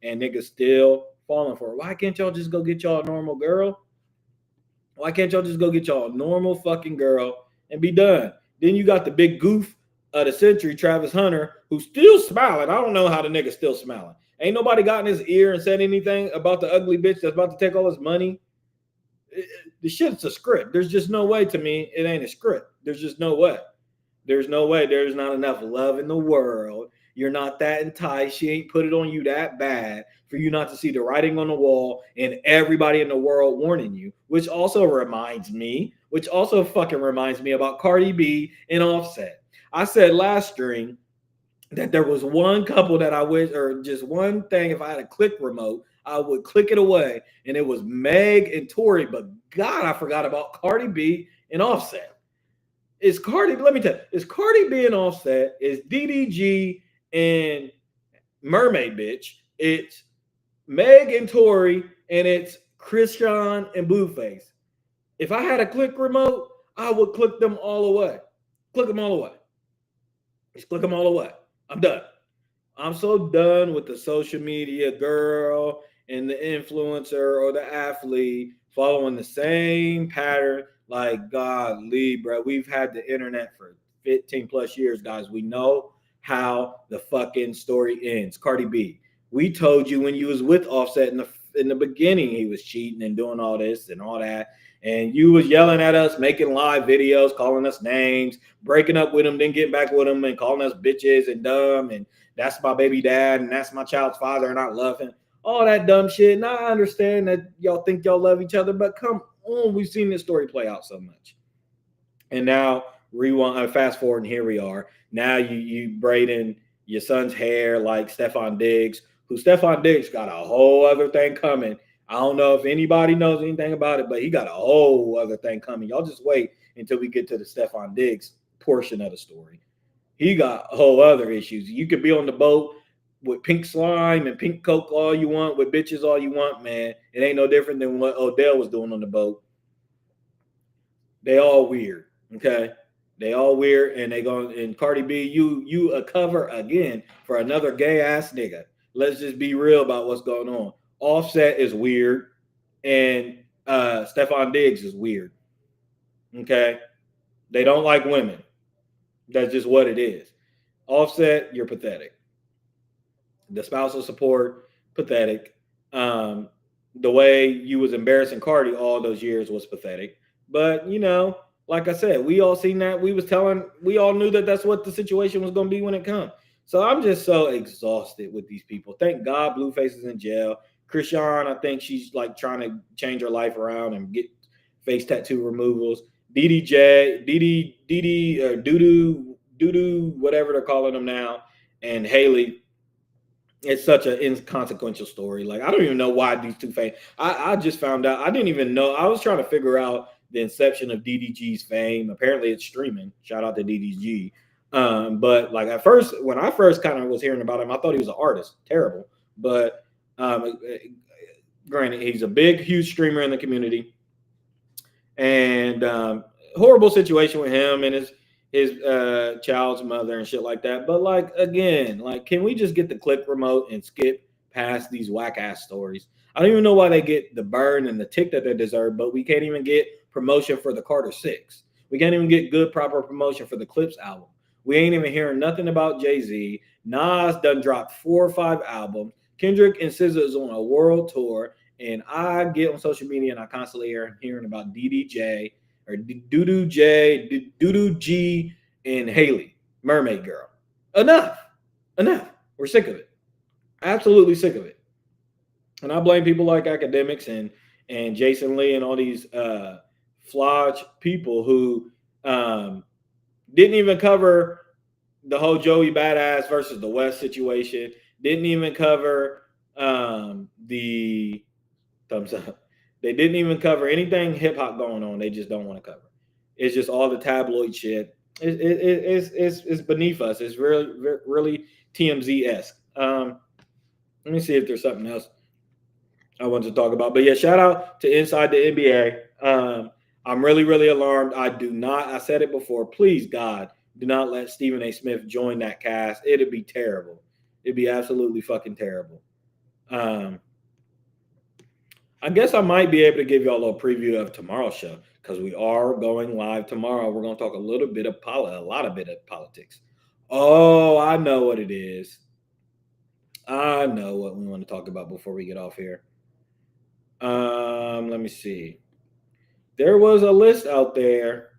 And niggas still falling for it. Why can't y'all just go get y'all a normal girl? Why can't y'all just go get y'all a normal fucking girl and be done? Then you got the big goof of the century, Travis Hunter, who's still smiling. I don't know how the nigga's still smiling. Ain't nobody got in his ear and said anything about the ugly bitch that's about to take all his money. The shit's a script. There's just no way to me. It ain't a script. There's just no way. There's no way. There's not enough love in the world. You're not that enticed. She ain't put it on you that bad for you not to see the writing on the wall and everybody in the world warning you, which also fucking reminds me about Cardi B and Offset. I said last stream that there was one couple that I wish, or just one thing, if I had a click remote, I would click it away, and it was Meg and Tori. But God, I forgot about Cardi B and Offset. Let me tell you, it's Cardi B and Offset, it's DDG and Mermaid Bitch, it's Meg and Tori, and it's Christian and Blueface. If I had a click remote, I would click them all away. Click them all away. Just click them all away. I'm done. I'm so done with the social media girl and the influencer or the athlete following the same pattern. Like, golly, bro, we've had the internet for 15 plus years, guys. We know how the fucking story ends. Cardi B, we told you when you was with Offset in the beginning he was cheating and doing all this and all that, and you was yelling at us, making live videos, calling us names, breaking up with him, then getting back with him, and calling us bitches and dumb, and that's my baby dad, and that's my child's father, and I love him. All that dumb shit. And I understand that y'all think y'all love each other, but come on, we've seen this story play out so much. And now rewind, fast forward, and here we are. Now you braiding your son's hair like Stephon Diggs, who Stephon Diggs got a whole other thing coming. I don't know if anybody knows anything about it, but he got a whole other thing coming. Y'all just wait until we get to the Stephon Diggs portion of the story. He got whole other issues. You could be on the boat with pink slime and pink coke all you want, with bitches all you want, man. It ain't no different than what Odell was doing on the boat. They all weird, okay? They all weird, and they going, and Cardi B, you a cover again for another gay ass nigga. Let's just be real about what's going on. Offset is weird, and Stephon Diggs is weird. Okay? They don't like women. That's just what it is. Offset, you're pathetic. The spousal support, pathetic. The way you was embarrassing Cardi all those years was pathetic. But, you know, like I said, we all seen that. We all knew that that's what the situation was going to be when it comes. So I'm just so exhausted with these people. Thank God Blueface is in jail. Krishan, I think she's like trying to change her life around and get face tattoo removals. Didi, Doodoo, whatever they're calling them now, and Haley. It's such an inconsequential story. Like, I don't even know why these two fame. I just found out. I didn't even know. I was trying to figure out the inception of DDG's fame. Apparently, it's streaming. Shout out to DDG. But like at first, when I first kind of was hearing about him, I thought he was an artist. Terrible. But granted, he's a big, huge streamer in the community. And horrible situation with him and his child's mother and shit like that. But like, again, like, can we just get the click remote and skip past these whack ass stories? I don't even know why they get the burn and the tick that they deserve, but we can't even get promotion for the Carter 6. We can't even get good, proper promotion for the Clipse album. We ain't even hearing nothing about Jay-Z. Nas done dropped 4 or 5 albums. Kendrick and SZA is on a world tour. And I get on social media and I constantly hearing about DDJ or Doodoo G and Haley, Mermaid Girl. Enough. We're sick of it. Absolutely sick of it. And I blame people like academics and Jason Lee and all these flodge people who didn't even cover the whole Joey Badass versus the West situation. Didn't even cover the thumbs up. They didn't even cover anything hip hop going on. They just don't want to cover. It's just all the tabloid shit. It's beneath us. It's really TMZ-esque. Let me see if there's something else I want to talk about. But yeah, shout out to Inside the NBA. I'm really alarmed. I said it before. Please, God, do not let Stephen A. Smith join that cast. It'd be terrible. It'd be absolutely fucking terrible. I guess I might be able to give y'all a little preview of tomorrow's show because we are going live tomorrow. We're going to talk a lot of bit of politics. Oh, I know what it is. I know what we want to talk about before we get off here. Let me see. There was a list out there.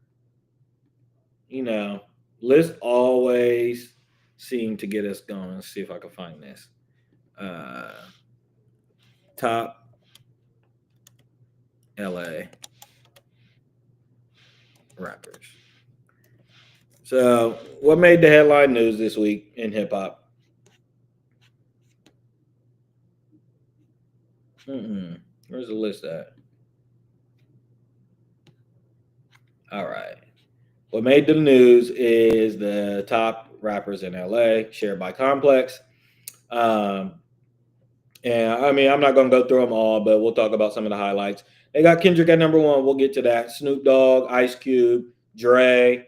You know, lists always seem to get us going. Let's see if I can find this. Top LA rappers. So, what made the headline news this week in hip hop? Where's the list at? All right. What made the news is the top rappers in LA, shared by Complex. And I mean, I'm not going to go through them all, but we'll talk about some of the highlights. They got Kendrick at number 1. We'll get to that. Snoop Dogg, Ice Cube, Dre,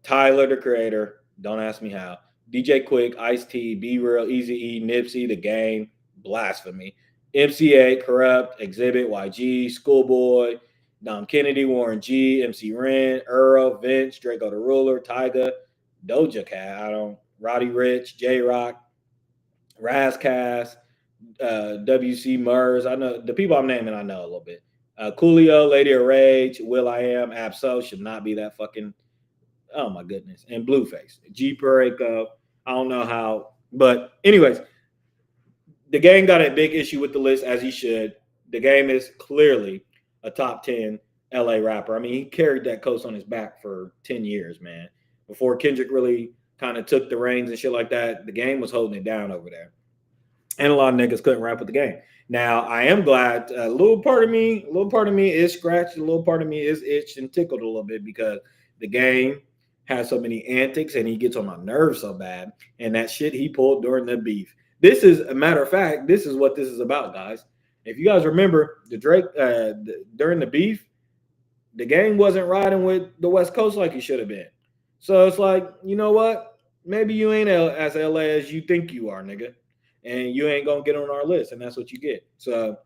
Tyler, the Creator. Don't ask me how. DJ Quick, Ice-T, B Real, Eazy-E, Nipsey, The Game, Blasphemy. MCA, Corrupt, Exhibit, YG, Schoolboy, Dom Kennedy, Warren G, MC Ren, Earl, Vince, Draco the Ruler, Tyga, Doja Cat, Roddy Rich, J Rock, Razcast, WC Murs. I know the people I'm naming, I know a little bit. Coolio, Lady of Rage, Will I Am, Absol should not be that fucking. Oh my goodness. And Blueface, G Perico. I don't know how, but anyways, the game got a big issue with the list, as he should. The game is clearly a top 10 LA rapper. I mean, he carried that coast on his back for 10 years, man. Before Kendrick really kind of took the reins and shit like that, the game was holding it down over there. And a lot of niggas couldn't rap with the game. Now, I am glad a little part of me is scratched, a little part of me is itched and tickled a little bit because the game has so many antics and he gets on my nerves so bad. And that shit he pulled during the beef. This is a matter of fact, this is what this is about, guys. If you guys remember the Drake during the beef, the game wasn't riding with the West Coast like he should have been. So it's like, you know what? Maybe you ain't as LA as you think you are, nigga. And you ain't gonna get on our list, and that's what you get. So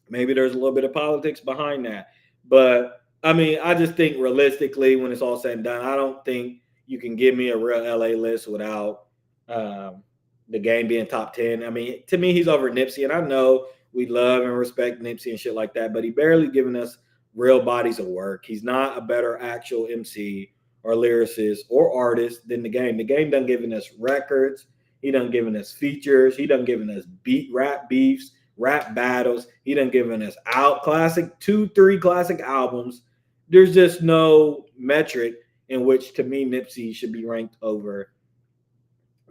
maybe there's a little bit of politics behind that. But I mean, I just think realistically, when it's all said and done, I don't think you can give me a real LA list without the game being top 10. I mean, to me, he's over Nipsey, and I know we love and respect Nipsey and shit like that, but he barely given us real bodies of work. He's not a better actual MC or lyricist or artist than the game. The game done giving us records. He done giving us features. He done giving us rap beefs, rap battles. He done giving us classic 2-3 classic albums. There's just no metric in which, to me, Nipsey should be ranked over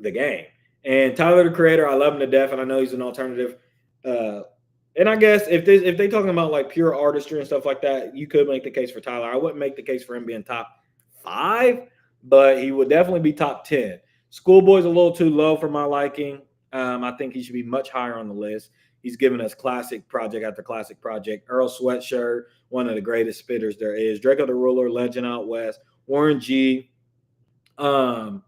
the game. And Tyler, the Creator, I love him to death, and I know he's an alternative. And I guess if they talking about like pure artistry and stuff like that, you could make the case for Tyler. I wouldn't make the case for him being top 5, but he would definitely be top 10. Schoolboy's a little too low for my liking. I think he should be much higher on the list. He's given us classic project after classic project. Earl Sweatshirt, one of the greatest spitters there is. Draco the Ruler, Legend Out West. Warren G. And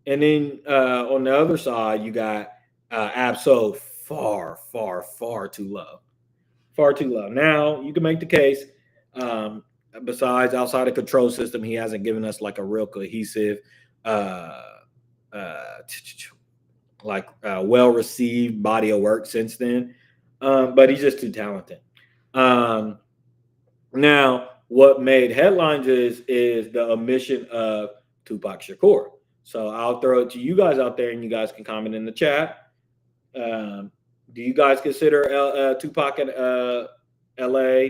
then on the other side, you got Absol far, far, far too low. Far too low. Now, you can make the case, besides outside of Control System, he hasn't given us like a real cohesive well-received body of work since then. But he's just too talented. Now, what made headlines is the omission of Tupac Shakur. So I'll throw it to you guys out there and you guys can comment in the chat. Do you guys consider Tupac an LA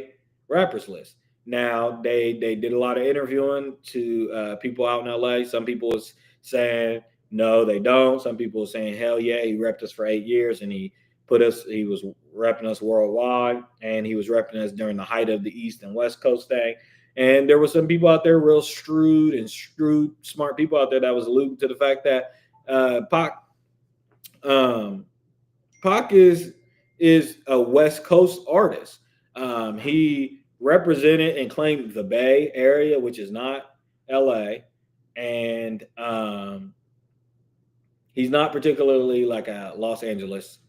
rappers list? Now, they did a lot of interviewing to people out in LA. Some people was saying, no, they don't. Some people were saying, hell yeah, he repped us for 8 years and he was repping us worldwide and he was repping us during the height of the East and West Coast thing. And there were some people out there, real shrewd, smart people out there that was alluding to the fact that Pac is a West Coast artist. He represented and claimed the Bay Area, which is not LA. And he's not particularly like a Los Angeles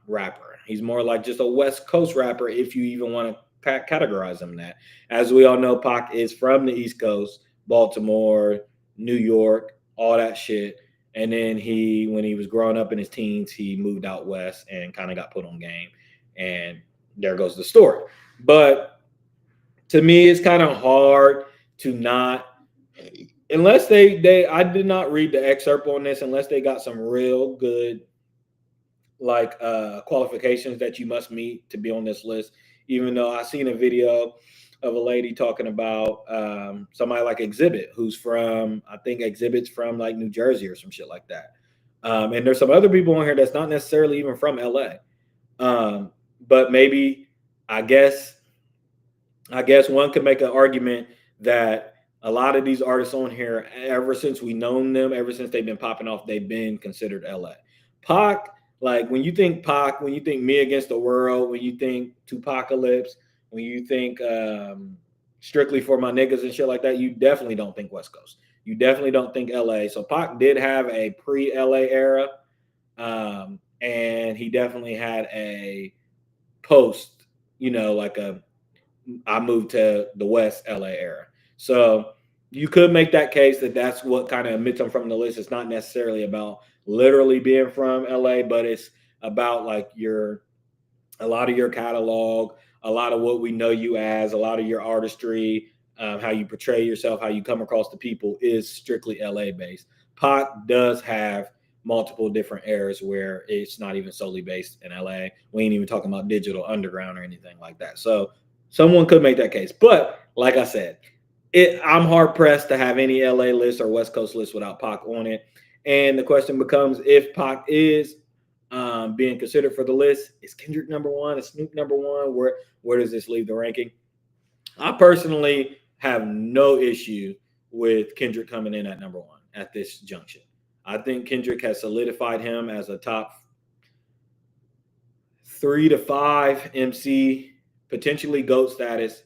rapper. He's more like just a West Coast rapper, if you even want to categorize him that. As we all know, Pac is from the East Coast, Baltimore, New York, all that shit. And then when he was growing up in his teens, he moved out west and kind of got put on game. And there goes the story. But to me, it's kind of hard to not, unless I did not read the excerpt on this, unless they got some real good like qualifications that you must meet to be on this list. Even though I seen a video of a lady talking about somebody like Exhibit, who's from, I think Exhibit's from like New Jersey or some shit like that. And there's some other people on here that's not necessarily even from LA. But maybe, I guess one could make an argument that a lot of these artists on here, ever since we known them, ever since they've been popping off, they've been considered LA. Pac, like when you think Pac, when you think Me Against the World, when you think Tupacalypse, when you think Strictly for My Niggas and shit like that, you definitely don't think West Coast. You definitely don't think LA. So Pac did have a pre-LA era. And and he definitely had a post, like I moved to the West LA era. So you could make that case that that's what kind of omits him from the list. It's not necessarily about literally being from LA, but it's about like a lot of your catalog, a lot of what we know you as, a lot of your artistry, how you portray yourself, how you come across to people is strictly LA based. Pac does have multiple different eras where it's not even solely based in LA. We ain't even talking about digital underground or anything like that. So someone could make that case. But like I said, I'm hard pressed to have any LA list or West Coast list without Pac on it. And the question becomes, if Pac is being considered for the list, is Kendrick number one? Is Snoop number one? Where does this leave the ranking? I personally have no issue with Kendrick coming in at number one at this junction. I think Kendrick has solidified him as a top 3 to 5 MC, potentially GOAT status.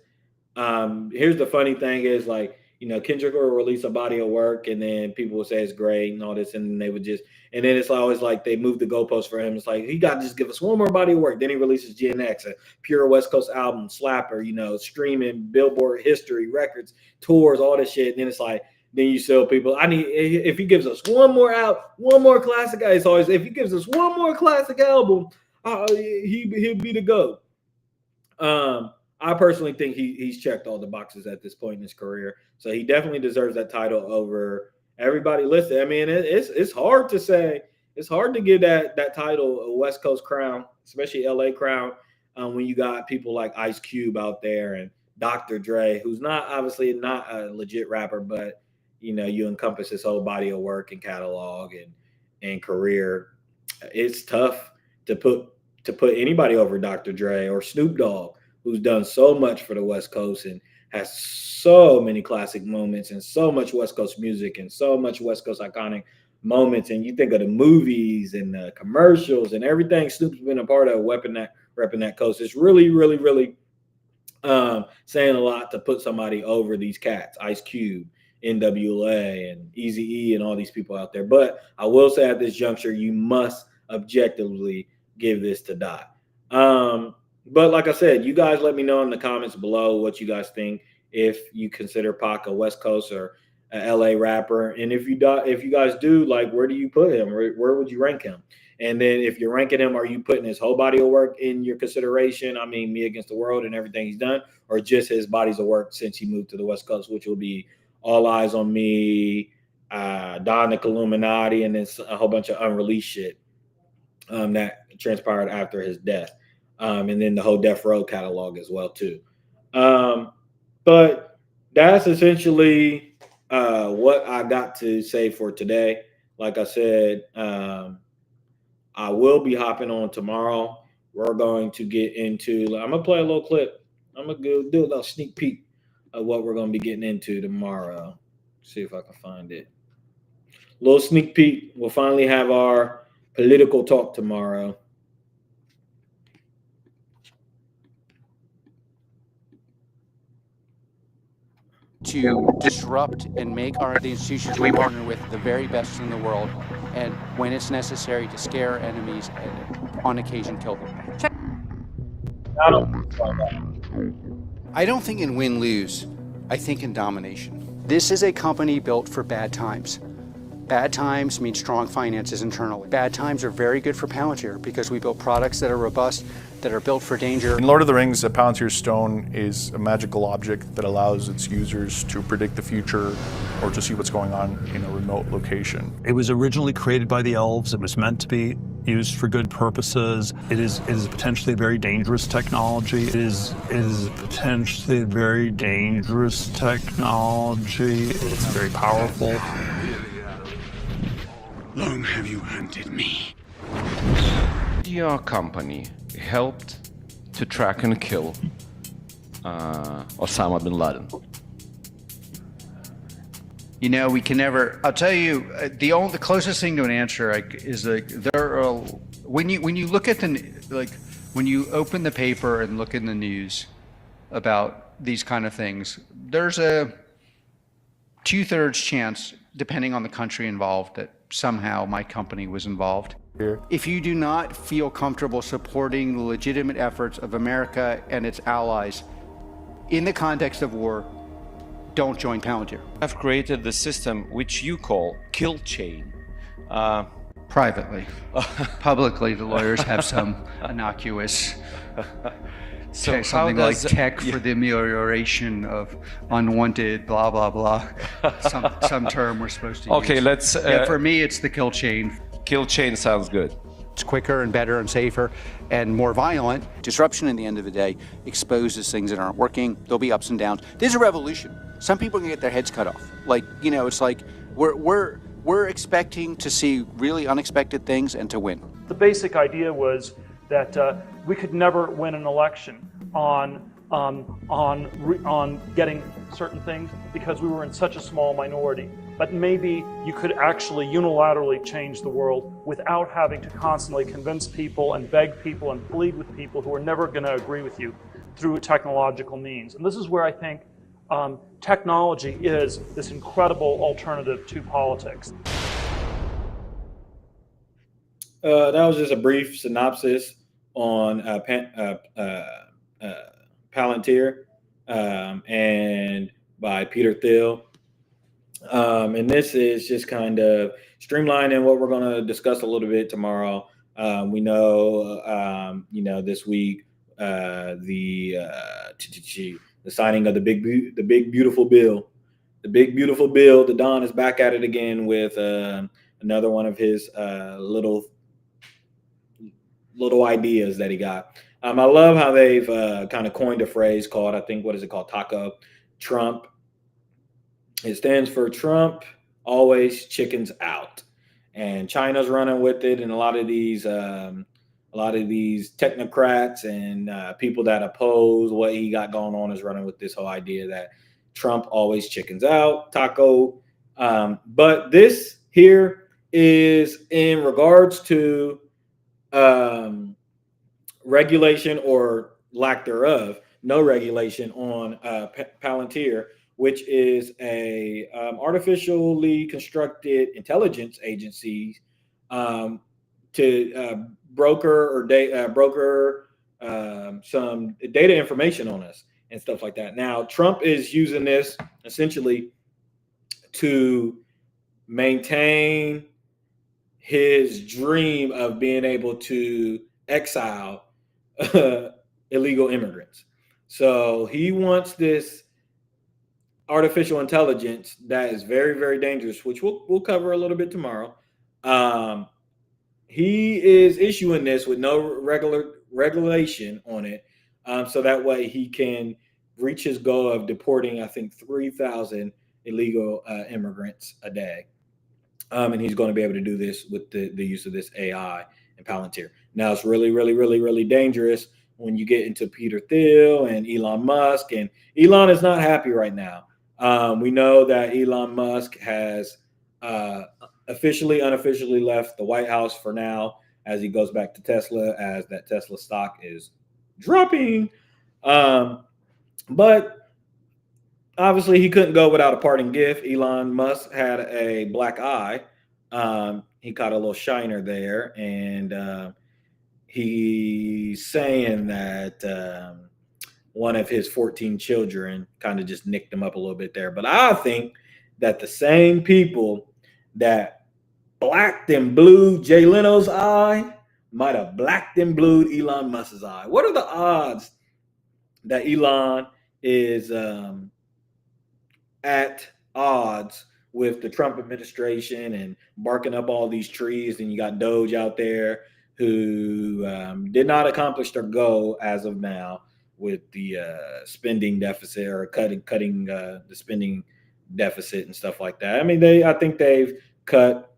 Here's the funny thing is, like, Kendrick will release a body of work and then people will say it's great and all this, and then they would just, and then it's always like they move the goalpost for him. It's like, he got to just give us one more body of work. Then he releases Gen X, a pure West Coast album, slapper, streaming, Billboard history, records, tours, all this shit. And then it's like, then you sell people. If he gives us one more classic, it's always, if he gives us one more classic album, he'll be the GOAT. I personally think he's checked all the boxes at this point in his career, so he definitely deserves that title over everybody listed. I mean, it's hard to say, it's hard to give that title a West Coast crown, especially LA crown, when you got people like Ice Cube out there and Dr. Dre, who's obviously not a legit rapper, but you encompass his whole body of work and catalog and career. It's tough to put anybody over Dr. Dre or Snoop Dogg, who's done so much for the West Coast and has so many classic moments and so much West Coast music and so much West Coast iconic moments. And you think of the movies and the commercials and everything Snoop's been a part of, repping that coast. It's really, really, really saying a lot to put somebody over these cats, Ice Cube, NWA, and Eazy-E, and all these people out there. But I will say at this juncture, you must objectively give this to Dot. But like I said, you guys let me know in the comments below what you guys think, if you consider Pac a West Coast or a LA rapper. And if you guys do, like, where do you put him? Where would you rank him? And then if you're ranking him, are you putting his whole body of work in your consideration? I mean, Me Against the World and everything he's done, or just his bodies of work since he moved to the West Coast, which will be All Eyes on Me, Donic Illuminati, and then a whole bunch of unreleased shit that transpired after his death. And then the whole Death Row catalog as well too. But that's essentially what I got to say for today. Like I said, I will be hopping on tomorrow. We're going to get into, I'm going to play a little clip. I'm going to do a little sneak peek of what we're going to be getting into tomorrow. See if I can find it. Little sneak peek. We'll finally have our political talk tomorrow. To disrupt and make the institutions we partner with the very best in the world, and when it's necessary, to scare enemies and on occasion kill them. I don't think in win-lose, I think in domination. This is a company built for bad times. Bad times mean strong finances internally. Bad times are very good for Palantir because we build products that are robust, that are built for danger. In Lord of the Rings, a Palantir stone is a magical object that allows its users to predict the future or to see what's going on in a remote location. It was originally created by the elves. It was meant to be used for good purposes. It is potentially a very dangerous technology. It is potentially a very dangerous technology. It's very powerful. Long have you hunted me? Your company helped to track and kill Osama bin Laden. You know, we can never. I'll tell you, the closest thing to an answer is when you look at when you open the paper and look in the news about these kind of things, there's a 2/3 chance, depending on the country involved, that somehow my company was involved. If you do not feel comfortable supporting the legitimate efforts of America and its allies in the context of war, don't join Palantir. I've created the system which you call kill chain. Privately. Publicly, the lawyers have some innocuous something like tech for the amelioration of unwanted blah blah blah. Some term we're supposed to use. Okay, let's. For me, it's the kill chain. Kill chain sounds good. It's quicker and better and safer and more violent. Disruption, in the end of the day, exposes things that aren't working. There'll be ups and downs. There's a revolution. Some people can get their heads cut off. Like, you know, it's like we're expecting to see really unexpected things and to win. The basic idea was that we could never win an election on getting certain things because we were in such a small minority. But maybe you could actually unilaterally change the world without having to constantly convince people and beg people and plead with people who are never going to agree with you through technological means. And this is where I think technology is this incredible alternative to politics. That was just a brief synopsis on Palantir and by Peter Thiel. And this is just kind of streamlining what we're going to discuss a little bit tomorrow. We know, this week, the signing of the big beautiful bill. The big beautiful bill. The Don is back at it again with another one of his little ideas that he got. I love how they've kind of coined a phrase called, I think, what is it called? Taco Trump. It stands for Trump always chickens out, and China's running with it, and a lot of these technocrats and people that oppose what he got going on is running with this whole idea that Trump always chickens out, taco. But this here is in regards to regulation or lack thereof, no regulation on Palantir, which is a artificially constructed intelligence agency to broker some data information on us and stuff like that. Now, Trump is using this essentially to maintain his dream of being able to exile illegal immigrants. So he wants this artificial intelligence that is very, very dangerous, which we'll cover a little bit tomorrow. He is issuing this with no regulation on it, so that way he can reach his goal of deporting, I think, 3,000 illegal immigrants a day. And he's going to be able to do this with the use of this AI and Palantir. Now, it's really, really, really, really dangerous when you get into Peter Thiel and Elon Musk. And Elon is not happy right now. We know that Elon Musk has unofficially left the White House for now as he goes back to Tesla, as that Tesla stock is dropping. But obviously he couldn't go without a parting gift. Elon Musk had a black eye. He caught a little shiner there, and he's saying that one of his 14 children kind of just nicked him up a little bit there. But I think that the same people that blacked and blued Jay Leno's eye might have blacked and blued Elon Musk's eye. What are the odds that Elon is at odds with the Trump administration and barking up all these trees? And you got Doge out there who did not accomplish their goal as of now with the spending deficit, or cutting the spending deficit and stuff like that. I mean, I think they've cut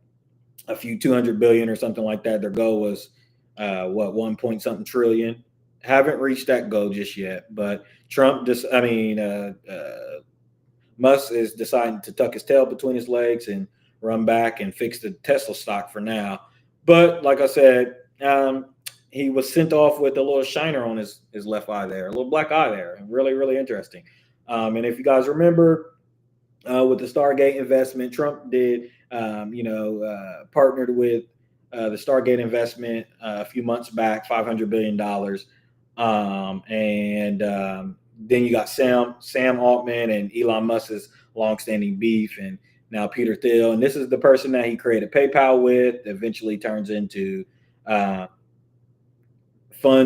a few 200 billion or something like that. Their goal was 1 point something trillion. Haven't reached that goal just yet. But Musk is deciding to tuck his tail between his legs and run back and fix the Tesla stock for now. But like I said, he was sent off with a little shiner on his left eye there, a little black eye there. Really, really interesting. And if you guys remember, with the Stargate investment, Trump did, partnered with the Stargate investment a few months back, $500 billion. Then you got Sam Altman and Elon Musk's longstanding beef, and now Peter Thiel. And this is the person that he created PayPal with, eventually turns into funds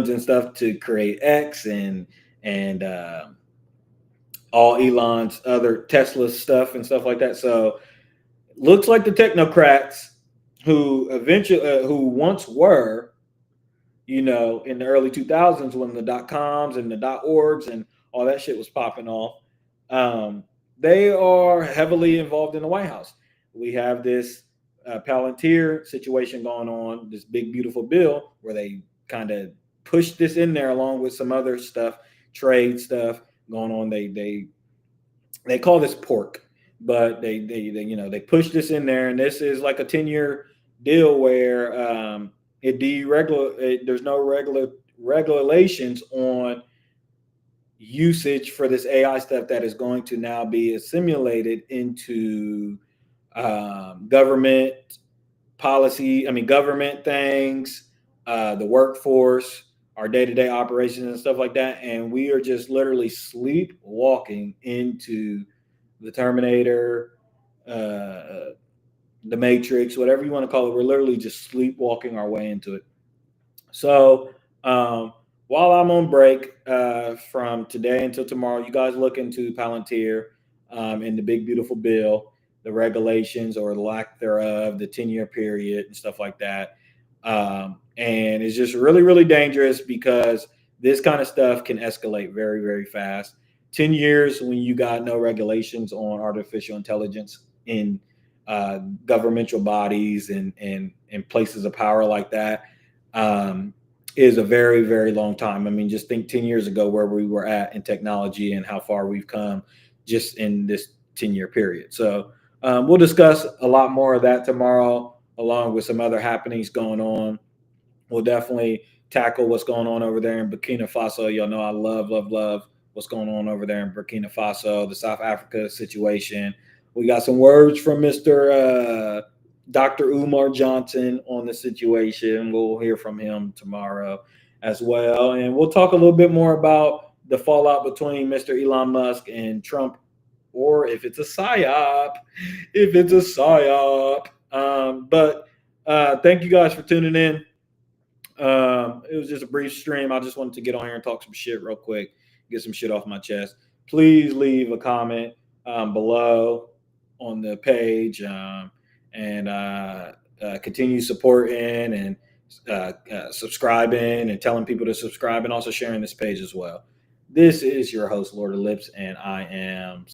and stuff to create X and all Elon's other Tesla stuff and stuff like that. So looks like the technocrats who once were, in the early 2000s when the .coms and the .orgs and all that shit was popping off, they are heavily involved in the White House. We have this Palantir situation going on, this big, beautiful bill where they kind of pushed this in there along with some other stuff, trade stuff going on. They call this pork, but they push this in there, and this is like a 10-year deal where there's no regulations on usage for this AI stuff that is going to now be assimilated into government policy. Government things, the workforce, our day-to-day operations and stuff like that. And we are just literally sleepwalking into the Terminator, the Matrix, whatever you want to call it. We're literally just sleepwalking our way into it. So while I'm on break from today until tomorrow, you guys look into Palantir and the big, beautiful bill, the regulations or the lack thereof, the 10-year period and stuff like that. And it's just really, really dangerous because this kind of stuff can escalate very, very fast. 10 years when you got no regulations on artificial intelligence in governmental bodies and places of power like that is a very, very long time. Just think 10 years ago where we were at in technology and how far we've come just in this 10-year period. So we'll discuss a lot more of that tomorrow, along with some other happenings going on. We'll definitely tackle what's going on over there in Burkina Faso. Y'all know I love what's going on over there in Burkina Faso, the South Africa situation. We got some words from Mr. Dr. Umar Johnson on the situation. We'll hear from him tomorrow as well. And we'll talk a little bit more about the fallout between Mr. Elon Musk and Trump, or if it's a psyop. But thank you guys for tuning in. It was just a brief stream. I just wanted to get on here and talk some shit real quick, get some shit off my chest. Please leave a comment below on the page and continue supporting and subscribing and telling people to subscribe and also sharing this page as well. This is your host, Lord of Lips, and I am